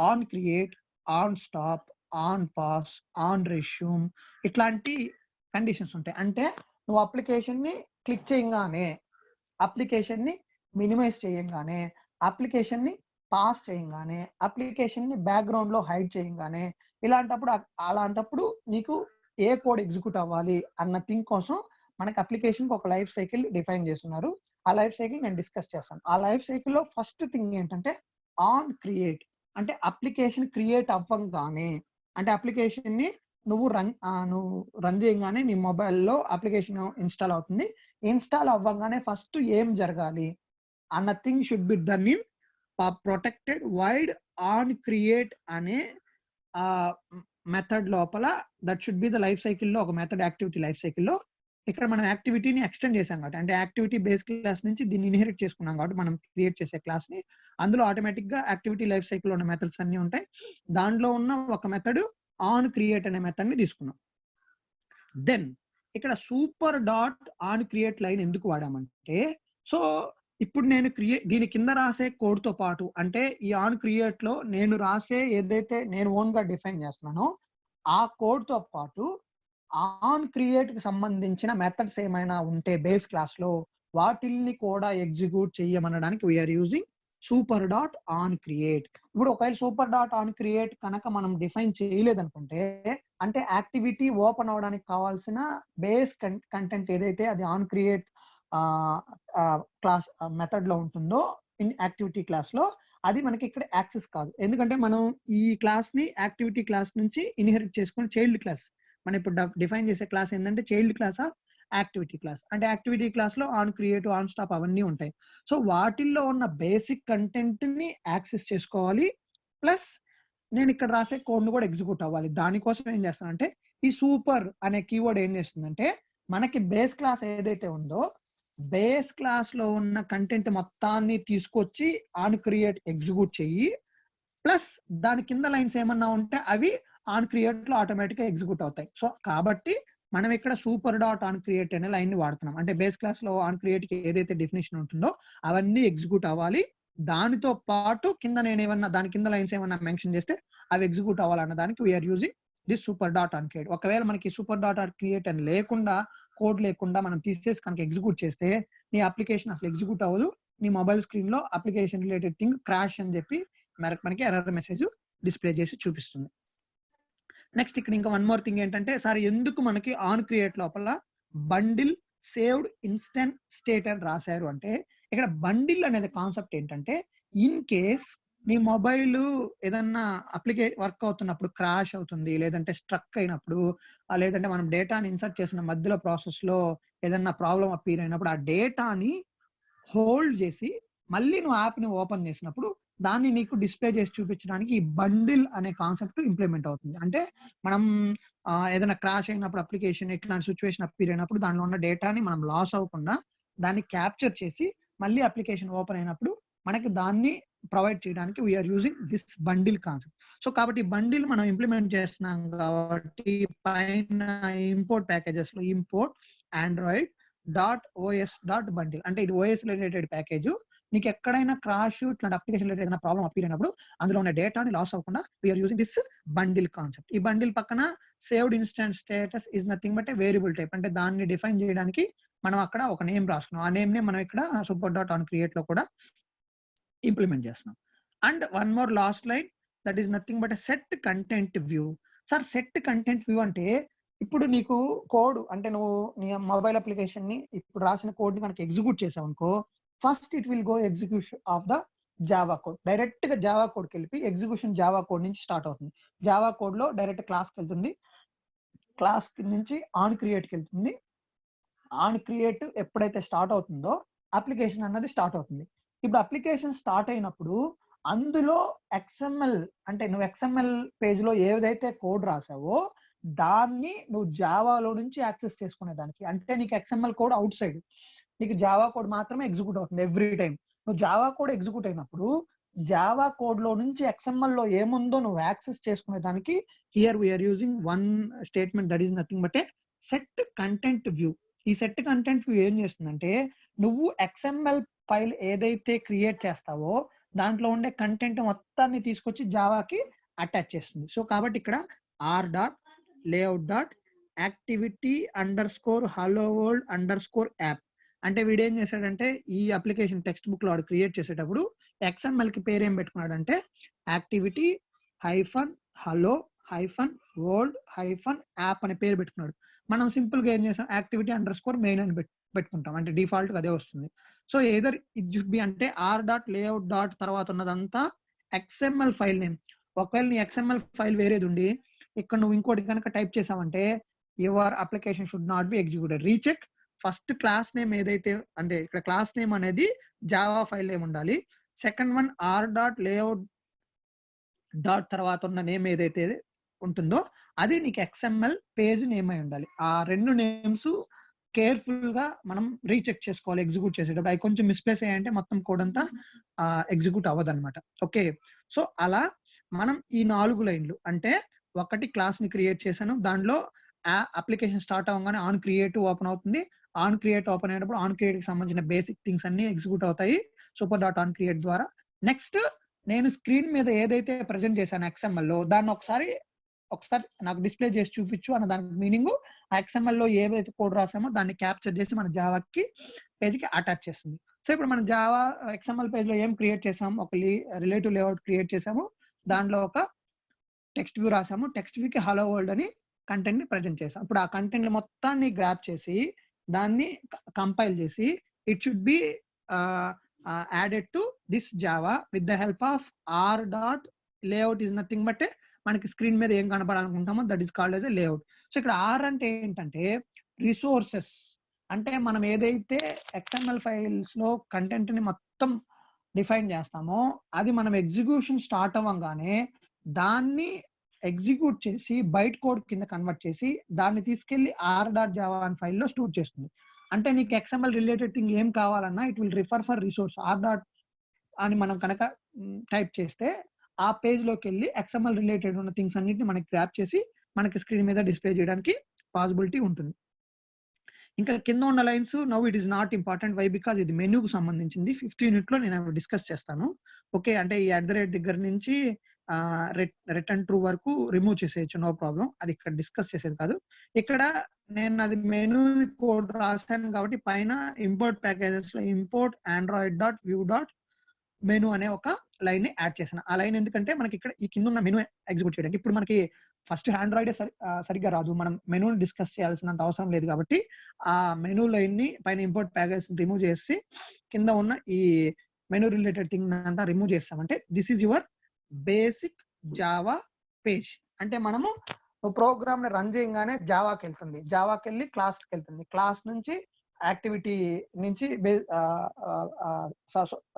on create, on stop, on pass, on resume ఇట్లాంటి కండిషన్స్ ఉంటాయి. అంటే నువ్వు అప్లికేషన్ని క్లిక్ చేయగానే, అప్లికేషన్ని మినిమైజ్ చేయగానే, అప్లికేషన్ని పాస్ చేయగానే, అప్లికేషన్ని బ్యాక్గ్రౌండ్లో హైడ్ చేయగానే, అలాంటప్పుడు నీకు ఏ కోడ్ ఎగ్జిక్యూట్ అవ్వాలి అన్న థింగ్ కోసం మనకి అప్లికేషన్కి ఒక లైఫ్ సైకిల్ డిఫైన్ చేస్తున్నారు. ఆ లైఫ్ సైకిల్ నేను డిస్కస్ చేస్తాను. ఆ లైఫ్ సైకిల్లో ఫస్ట్ థింగ్ ఏంటంటే ఆన్ క్రియేట్. అంటే అప్లికేషన్ క్రియేట్ అవ్వగానే, అంటే అప్లికేషన్ని నువ్వు రన్ చేయగానే నీ మొబైల్లో అప్లికేషన్ ఇన్స్టాల్ అవుతుంది. ఇన్స్టాల్ అవ్వగానే ఫస్ట్ ఏం జరగాలి అన్న thing should be done in protected wide on create అనే మెథడ్ లోపల. That should be the life సైకిల్లో ఒక మెథడ్, యాక్టివిటీ లైఫ్ సైకిల్లో. ఇక్కడ మనం యాక్టివిటీని ఎక్స్టెండ్ చేసాం కాబట్టి, అంటే యాక్టివిటీ బేస్ క్లాస్ నుంచి దీన్ని ఇన్హెరిట్ చేసుకున్నాం కాబట్టి మనం క్రియేట్ చేసే క్లాస్ని, అందులో ఆటోమేటిక్గా యాక్టివిటీ లైఫ్ సైకిల్లో ఉన్న మెథడ్స్ అన్నీ ఉంటాయి. దాంట్లో ఉన్న ఒక మెథడ్ ఆన్ క్రియేట్ అనే మెథడ్ని తీసుకున్నాం. దెన్ ఇక్కడ super dot on create line ఎందుకు వాడామంటే, సో ఇప్పుడు నేను దీని కింద రాసే కోడ్తో పాటు, అంటే ఈ ఆన్ క్రియేట్ లో నేను రాసే ఏదైతే నేను ఓన్ గా డిఫైన్ చేస్తున్నానో ఆ కోడ్తో పాటు ఆన్ క్రియేట్ కి సంబంధించిన మెథడ్స్ ఏమైనా ఉంటే బేస్ క్లాస్ లో వాటిల్ని కూడా ఎగ్జిక్యూట్ చేయమనడానికి we are using super dot on create. ఇప్పుడు ఒకవేళ సూపర్ డాట్ ఆన్ క్రియేట్ కనుక మనం డిఫైన్ చేయలేదనుకుంటే, అంటే యాక్టివిటీ ఓపెన్ అవడానికి కావాల్సిన బేస్ కంటెంట్ ఏదైతే అది ఆన్ క్రియేట్ క్లాస్ మెథడ్ లో ఉంటుందో ఇన్ యాక్టివిటీ క్లాస్ లో, అది మనకి ఇక్కడ యాక్సెస్ కాదు. ఎందుకంటే మనం ఈ క్లాస్ ని యాక్టివిటీ క్లాస్ నుంచి ఇన్హెరిట్ చేసుకుని చైల్డ్ క్లాస్, మనం ఇప్పుడు డిఫైన్ చేసే క్లాస్ ఏంటంటే child class of activity class. అంటే యాక్టివిటీ క్లాస్ లో ఆన్ క్రియేట్, ఆన్ స్టాప్ అవన్నీ ఉంటాయి. సో వాటిల్లో ఉన్న బేసిక్ కంటెంట్ ని యాక్సెస్ చేసుకోవాలి, ప్లస్ నేను ఇక్కడ రాసే కోడ్ ను కూడా ఎగ్జిక్యూట్ అవ్వాలి. దానికోసం ఏం చేస్తానంటే ఈ సూపర్ అనే కీవర్డ్ ఏం చేస్తుందంటే, మనకి బేస్ క్లాస్ ఏదైతే ఉందో బేస్ క్లాస్ లో ఉన్న కంటెంట్ మొత్తాన్ని తీసుకొచ్చి ఆన్ క్రియేట్ ఎగ్జిక్యూట్ చెయ్యి, ప్లస్ దాని కింద లైన్స్ ఏమన్నా ఉంటే అవి ఆన్ క్రియేట్ లో ఆటోమేటిక్ గా ఎగ్జిక్యూట్ అవుతాయి. సో కాబట్టి మనం ఇక్కడ సూపర్ డాట్ ఆన్ క్రియేట్ అనే లైన్ ని వాడుతున్నాం. అంటే బేస్ క్లాస్ లో ఆన్ క్రియేట్ కి ఏదైతే డెఫినేషన్ ఉంటుందో అవన్నీ ఎగ్జిక్యూట్ అవ్వాలి. దానితో పాటు కింద నేను ఏమన్నా దాని కింద లైన్స్ ఏమన్నా మెన్షన్ చేస్తే అవి ఎగ్జిక్యూట్ అవ్వాలన్న దానికి we're using this super dot on create. ఒకవేళ మనకి సూపర్ డాట్ ఆన్ క్రియేట్ అని లేకుండా, కోడ్ లేకుండా మనం తీసేసి కనుక ఎగ్జిక్యూట్ చేస్తే నీ అప్లికేషన్ అసలు ఎగ్జిక్యూట్ అవ్వదు. నీ మొబైల్ స్క్రీన్ లో అప్లికేషన్ రిలేటెడ్ థింగ్ క్రాష్ అని చెప్పి మనకి ఎర్రర్ మెసేజ్ డిస్ప్లే చేసి చూపిస్తుంది. నెక్స్ట్ ఇక్కడ ఇంకా వన్ మోర్ థింగ్ ఏంటంటే, సార్ ఎందుకు మనకి ఆన్ క్రియేట్ లోపల బండిల్ సేవ్డ్ ఇన్స్టెంట్ స్టేట్ అని రాశారు అంటే, ఇక్కడ బండిల్ అనేది కాన్సెప్ట్ ఏంటంటే, ఇన్ కేస్ నీ మొబైల్ ఏదన్నా వర్క్ అవుతున్నప్పుడు క్రాష్ అవుతుంది, లేదంటే స్ట్రక్ అయినప్పుడు, లేదంటే మనం డేటాని ఇన్సర్ట్ చేసిన మధ్యలో ప్రాసెస్ లో ఏదన్నా ప్రాబ్లం అపీర్ అయినప్పుడు ఆ డేటాని హోల్డ్ చేసి మళ్ళీ నువ్వు యాప్ని ఓపెన్ చేసినప్పుడు దాన్ని నీకు డిస్ప్లే చేసి చూపించడానికి ఈ బండిల్ అనే కాన్సెప్ట్ ఇంప్లిమెంట్ అవుతుంది. అంటే మనం ఏదైనా క్రాష్ అయినప్పుడు అప్లికేషన్ ఇట్లాంటి సిచ్యువేషన్ అపీర్ అయినప్పుడు దానిలో ఉన్న డేటాని మనం లాస్ అవ్వకుండా దాన్ని క్యాప్చర్ చేసి మళ్ళీ అప్లికేషన్ ఓపెన్ అయినప్పుడు మనకి దాన్ని ప్రొవైడ్ చేయడానికి we're using this bundle concept. So కాబట్టి బండిల్ మనం ఇంప్లిమెంట్ చేస్తున్నాం కాబట్టి పైన ఇంపోర్ట్ ప్యాకేజెస్ లో ఇంపోర్ట్ ఆండ్రాయిడ్ .os.bundle అంటే ఇది ఓఎస్ రిలేటెడ్ ప్యాకేజ్. నీకు ఎక్కడైనా క్రాష్ ఇట్లాంటి అప్లికేషన్ రిలేటెడ్ ఏదైనా ప్రాబ్లం అపీర్ అయినప్పుడు అందులో ఉన్న డేటాని లాస్ అవ్వకుండా we're using this bundle concept. ఈ బండిల్ పక్కన saved instant status is nothing but a variable type. అంటే దాన్ని డిఫైన్ చేయడానికి మనం అక్కడ ఒక నేమ్ రాసుకున్నాం. ఆ నేమ్ ని మనం ఇక్కడ సూపర్ డాట్ ఆన్ క్రియేట్ లో కూడా ఇంప్లిమెంట్ చేస్తున్నాం. And one more last line, that is nothing but set content view. Sir set content view అంటే, ఇప్పుడు నీకు కోడ్ అంటే నువ్వు నీ మొబైల్ అప్లికేషన్ ని ఇప్పుడు రాసిన కోడ్ ని కనుక ఎగ్జిక్యూట్ చేసావు అనుకో, first it will go execution of the Java code. Direct గా జావా కోడ్కి వెళ్ళి ఎగ్జిక్యూషన్ జావా కోడ్ నుంచి స్టార్ట్ అవుతుంది. జావా కోడ్ లో డైరెక్ట్ క్లాస్కి వెళ్తుంది, క్లాస్ నుంచి ఆన్ క్రియేట్కి వెళ్తుంది. ఆన్ క్రియేట్ ఎప్పుడైతే స్టార్ట్ అవుతుందో అప్లికేషన్ అన్నది స్టార్ట్ అవుతుంది. ఇప్పుడు అప్లికేషన్ స్టార్ట్ అయినప్పుడు అందులో XML అంటే నువ్వు XML పేజ్ లో ఏదైతే కోడ్ రాసావో దాన్ని నువ్వు జావాలో నుంచి యాక్సెస్ చేసుకునే దానికి, అంటే నీకు XML కోడ్ అవుట్ సైడ్, నీకు జావా కోడ్ మాత్రమే ఎగ్జిక్యూట్ అవుతుంది ఎవ్రీ టైం. నువ్వు జావా కోడ్ ఎగ్జిక్యూట్ అయినప్పుడు జావా కోడ్ లో నుంచి XML లో ఏముందో నువ్వు యాక్సెస్ చేసుకునే దానికి here we're using one statement, that is nothing but a set content view. ఈ సెట్ కంటెంట్ వ్యూ ఏం చేస్తుందంటే నువ్వు XML ఫైల్ ఏదైతే క్రియేట్ చేస్తావో దాంట్లో ఉండే కంటెంట్ మొత్తాన్ని తీసుకొచ్చి జావాకి అటాచ్ చేస్తుంది. సో కాబట్టి ఇక్కడ r.layout.activity_hello_world_app అంటే వీడు ఏం చేశాడంటే ఈ అప్లికేషన్ టెక్స్ట్ బుక్ లో క్రియేట్ చేసేటప్పుడు XML కి పేరు ఏం పెట్టుకున్నాడంటే activity-hello-world-app అనే పేరు పెట్టుకున్నాడు. మనం సింపుల్ గా ఏం చేసాం activity_main అని పెట్టుకుంటాం, అంటే డిఫాల్ట్ అదే వస్తుంది. So either it should be అంటే r.layout. తర్వాత ఉన్నదంతా XML ఫైల్ నేమ్. ఒకవేళ నీ XML ఫైల్ వేరేది ఉండి ఇక్కడ నువ్వు ఇంకోటి కనుక టైప్ చేసావంటే your application should not be executed. Recheck first class name ఏదైతే అంటే ఇక్కడ క్లాస్ నేమ్ అనేది జావా ఫైల్ నేమ్ ఉండాలి. Second one r.layout. తర్వాత ఉన్న నేమ్ ఏదైతే ఉంటుందో అది నీకు XML పేజ్ నేమ్ అయి ఉండాలి. ఆ రెండు నేమ్స్ కేర్ఫుల్ గా మనం రీచెక్ చేసుకోవాలి ఎగ్జిక్యూట్ చేసేటప్పుడు. అవి కొంచెం మిస్ప్లేస్ అయ్యాయంటే మొత్తం కోడ్ అంతా ఎగ్జిక్యూట్ అవ్వదు అనమాట. ఓకే, సో అలా మనం ఈ 4 లైన్లు అంటే ఒకటి క్లాస్ ని క్రియేట్ చేశాను, దాంట్లో అప్లికేషన్ స్టార్ట్ అవ్వగానే ఆన్ క్రియేట్ ఓపెన్ అవుతుంది. ఆన్ క్రియేట్ ఓపెన్ అయినప్పుడు ఆన్ క్రియేట్ కి సంబంధించిన బేసిక్ థింగ్స్ అన్ని ఎగ్జిక్యూట్ అవుతాయి super.on create ద్వారా. నెక్స్ట్ నేను స్క్రీన్ మీద ఏదైతే ప్రజెంట్ చేశాను XML లో దాన్ని ఒకసారి నాకు డిస్ప్లే చేసి చూపించు అన్న దానికి మీనింగ్ ఆ XML లో ఏదైతే కోడ్ రాసామో దాన్ని క్యాప్చర్ చేసి మన జావాకి పేజ్కి అటాచ్ చేస్తుంది. సో ఇప్పుడు మన జావా XML పేజ్ లో ఏం క్రియేట్ చేసాము, ఒక రిలేటివ్ లేఅవుట్ క్రియేట్ చేసాము, దాంట్లో ఒక టెక్స్ట్ వ్యూ రాసాము, టెక్స్ట్ వ్యూకి హలో వరల్డ్ అని కంటెంట్ ని ప్రజెంట్ చేసాం. ఇప్పుడు ఆ కంటెంట్ మొత్తాన్ని గ్రాప్ చేసి దాన్ని కంపైల్ చేసి it should be added to this Java with the help of r.layout is nothing but మనకి స్క్రీన్ మీద ఏం కనపడాలనుకుంటామో that is called as a layout. So ఇక్కడ ఆర్ అంటే ఏంటంటే రిసోర్సెస్, అంటే మనం ఏదైతే XML ఫైల్స్ లో కంటెంట్ ని మొత్తం డిఫైన్ చేస్తామో అది మనం ఎగ్జిక్యూషన్ స్టార్ట్ అవ్వగానే దాన్ని ఎగ్జిక్యూట్ చేసి బైట్ కోడ్ కింద కన్వర్ట్ చేసి దాన్ని తీసుకెళ్లి r.java అనే ఫైల్లో స్టోర్ చేస్తుంది. అంటే నీకు XML రిలేటెడ్ థింగ్ ఏం కావాలన్నా it will refer for resource r. అని మనం కనుక టైప్ చేస్తే ఆ పేజ్ లోకి వెళ్ళి XML రిలేటెడ్ ఉన్న థింగ్స్ అన్నిటిని మనకి గ్రాప్ చేసి మనకి స్క్రీన్ మీద డిస్ప్లే చేయడానికి పాసిబిలిటీ ఉంటుంది. ఇంకా కింద ఉన్న lines now it is not important. Why? Because ఇది మెనూకు సంబంధించింది. 5th యూనిట్ లో నేను డిస్కస్ చేస్తాను. ఓకే, అంటే ఈ @ దగ్గర నుంచి రిటర్న్ ట్రూ వరకు రిమూవ్ చేసేయచ్చు, నో ప్రాబ్లం. అది ఇక్కడ డిస్కస్ చేసేది కాదు. ఇక్కడ నేను అది మెనూ కోడ్ రాశాను కాబట్టి పైన ఇంపోర్ట్ ప్యాకేజెస్ లో ఇంపోర్ట్ android.view.menu అనే ఒక లైన్ ని యాడ్ చేశాను. ఆ లైన్ ఎందుకంటే మనకి ఇక్కడ ఈ కింద ఉన్న మెనూ ఎగ్జిక్యూట్ చేయడానికి. ఇప్పుడు మనకి ఫస్ట్ ఆండ్రాయిడ్ సరిగ్గా రాదు, మనం మెనూని డిస్కస్ చేయాల్సినంత అవసరం లేదు కాబట్టి ఆ మెనూ లైన్ ని పైన ఇంపోర్ట్ ప్యాకేజ్ రిమూవ్ చేసి కింద ఉన్న ఈ మెనూ రిలేటెడ్ థింగ్ అంతా రిమూవ్ చేస్తామంటే this is your basic Java page. అంటే మనము ప్రోగ్రామ్ ని రన్ చేయగానే జావాకి వెళ్తుంది, జావాకి వెళ్ళి క్లాస్కి వెళ్తుంది, క్లాస్ నుంచి యాక్టివిటీ నుంచి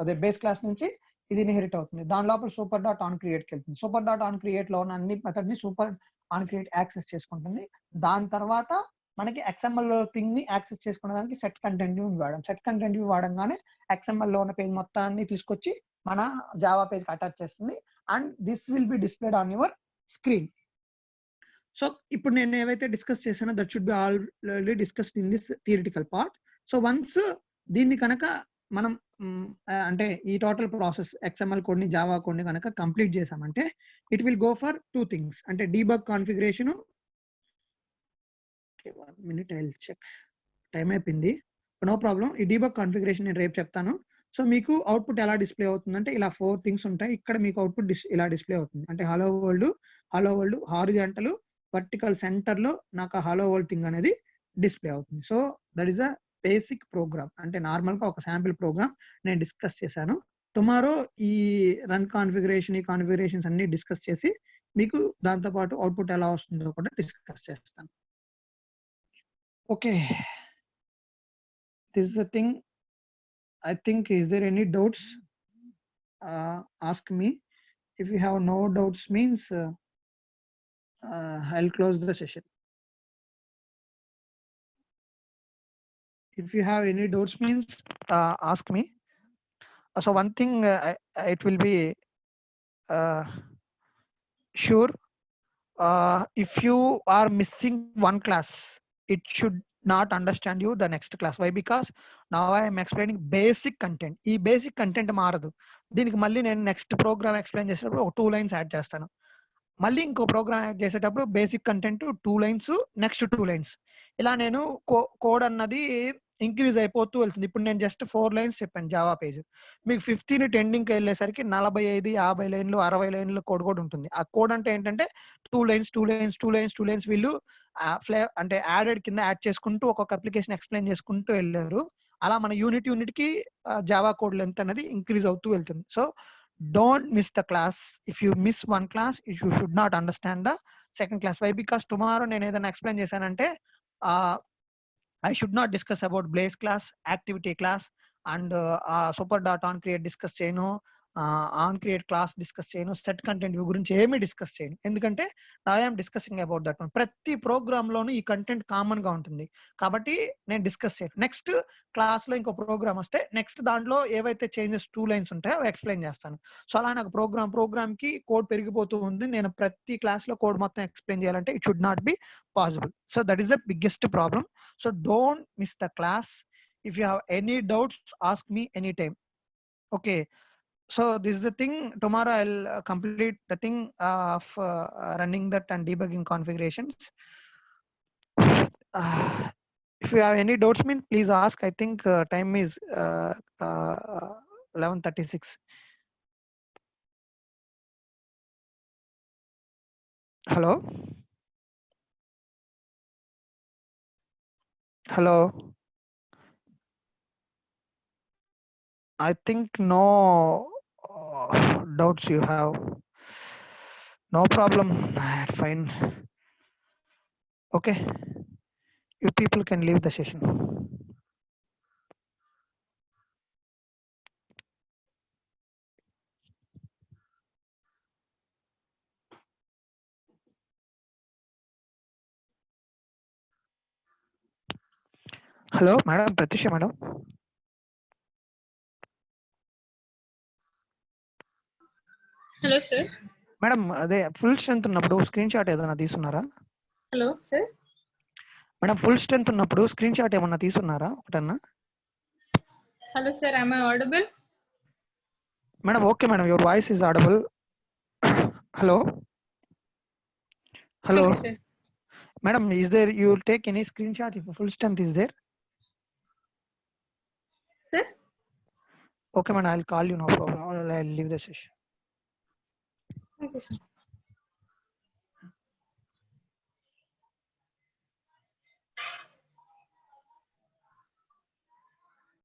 అదే బేస్ క్లాస్ నుంచి ఇది ఇన్హెరిట్ అవుతుంది. దాని లోపల super.on create కి వెళ్తుంది. super.on create లో ఉన్న అన్ని మెథడ్ ని super.on create యాక్సెస్ చేసుకుంటుంది. దాని తర్వాత మనకి XML థింగ్ ని యాక్సెస్ చేసుకునే దానికి సెట్ కంటెంట్ వాడాం. సెట్ కంటెంట్ వాడంగానే XML లో ఉన్న పేజ్ మొత్తాన్ని తీసుకొచ్చి మన జావా పేజ్ కి అటాచ్ చేస్తుంది. And this will be displayed on your screen. So ఇప్పుడు నేను ఏవైతే డిస్కస్ చేశానో that should be already discussed in this theoretical part. So once దీన్ని కనుక మనం అంటే ఈ టోటల్ ప్రాసెస్ XML కోడ్ ని జావా కోడ్ ని కనుక కంప్లీట్ చేసామంటే it will go for 2 things. అంటే debug configuration. 1 minute I will check, time అయిపోయింది, నో ప్రాబ్లం. ఈ డీబగ్ కాన్ఫిగరేషన్ నేను రేపు చెప్తాను. సో మీకు అవుట్పుట్ ఎలా డిస్ప్లే అవుతుందంటే ఇలా 4 థింగ్స్ ఉంటాయి. ఇక్కడ మీకు అవుట్పుట్ ఇలా డిస్ప్లే అవుతుంది. అంటే hello world horizontal vertical centre లో నాకు హలో వరల్డ్ థింగ్ అనేది డిస్ప్లే అవుతుంది. So that is a basic program. అంటే నార్మల్ గా ఒక శాంపిల్ ప్రోగ్రామ్ నేను డిస్కస్ చేశాను. టుమారో ఈ రన్ కాన్ఫిగరేషన్, ఈ కాన్ఫిగరేషన్స్ అన్ని డిస్కస్ చేసి మీకు దాంతో పాటు అవుట్పుట్ ఎలా వస్తుందో కూడా డిస్కస్ చేస్తాను. Okay, this is the thing. I think, is there any doubts? Ask me. If you have no doubts means I'll close the session. If you have any doubts means ask me. So one thing it will be sure, if you are missing one class, it should not understand you the next class. Why? Because now I am explaining basic content. ఈ basic content మారదు. దీనికి మళ్ళీ నేను next program explain చేసేటప్పుడు ఒక 2 lines add చేస్తాను. మళ్ళీ ఇంకో ప్రోగ్రామ్ యాడ్ చేసేటప్పుడు basic content 2 lines, next 2 lines, ఇలా నేను కోడ్ అన్నది ఇంక్రీజ్ అయిపోతూ వెళ్తుంది. ఇప్పుడు నేను జస్ట్ 4 లైన్స్ చెప్పాను జావా పేజ్. మీకు 15 ఎండింగ్కి వెళ్ళేసరికి 45, 50 లైన్లు, 60 లైన్ల కోడ్ కూడా ఉంటుంది. ఆ కోడ్ అంటే ఏంటంటే 2 లైన్స్, 2 లైన్స్, 2 లైన్స్, 2 లైన్స్ వీళ్ళు అంటే యాడెడ్ కింద యాడ్ చేసుకుంటూ ఒక్కొక్క అప్లికేషన్ ఎక్స్ప్లెయిన్ చేసుకుంటూ వెళ్ళారు. అలా మన యూనిట్కి జావా కోడ్ లెంత్ అనేది ఇంక్రీజ్ అవుతూ వెళ్తుంది. So don't miss the class. If you miss one class, you should not understand the second class. Why? Because tomorrow నేను ఏదైనా ఎక్స్ప్లెయిన్ చేశానంటే I should not discuss about Blaze class, activity class, and super dot on create discuss చేయను, on create class discuss చేయను, set content గురించి ఏమీ discuss చేయను. ఎందుకంటే I'm discussing about that one. ప్రతి ప్రోగ్రామ్లోనూ ఈ కంటెంట్ కామన్గా ఉంటుంది కాబట్టి నేను డిస్కస్ చేయను. నెక్స్ట్ క్లాస్లో ఇంకో ప్రోగ్రామ్ వస్తే నెక్స్ట్ దాంట్లో ఏవైతే చేంజెస్ 2 లైన్స్ ఉంటాయో అవి ఎక్స్ప్లెయిన్ చేస్తాను. సో అలా నాకు ప్రోగ్రామ్కి కోడ్ పెరిగిపోతూ ఉంది. నేను ప్రతి క్లాస్లో కోడ్ మొత్తం ఎక్స్ప్లెయిన్ చేయాలంటే it should not be possible. So that is the biggest problem. So don't miss the class. If you have any doubts, ask me anytime. Okay. So this is the thing. Tomorrow I'll complete the thing of running that and debugging configurations. If you have any doubts, please ask. I think time is 11:36. Hello. Hello. I think no doubts you have. No problem. Fine. Okay. You people can leave the session. Hello, madam. Pratisha, madam. Hello sir. Madam అదే full strength ఉన్నప్పుడు screen shot ఏదైనా తీసుకున్నారా? Hello sir. Madam full strength ఉన్నప్పుడు screen shot ఏమన్నా తీసుకున్నారా ఒకటన్నా? Hello sir, am I audible? Madam okay madam, your voice is audible. Hello hello Okay, sir. Madam, is there you will take any screen shot if full strength is there? Sir? Okay madam, I'll call you, no problem. I'll leave the session. Okay, sir.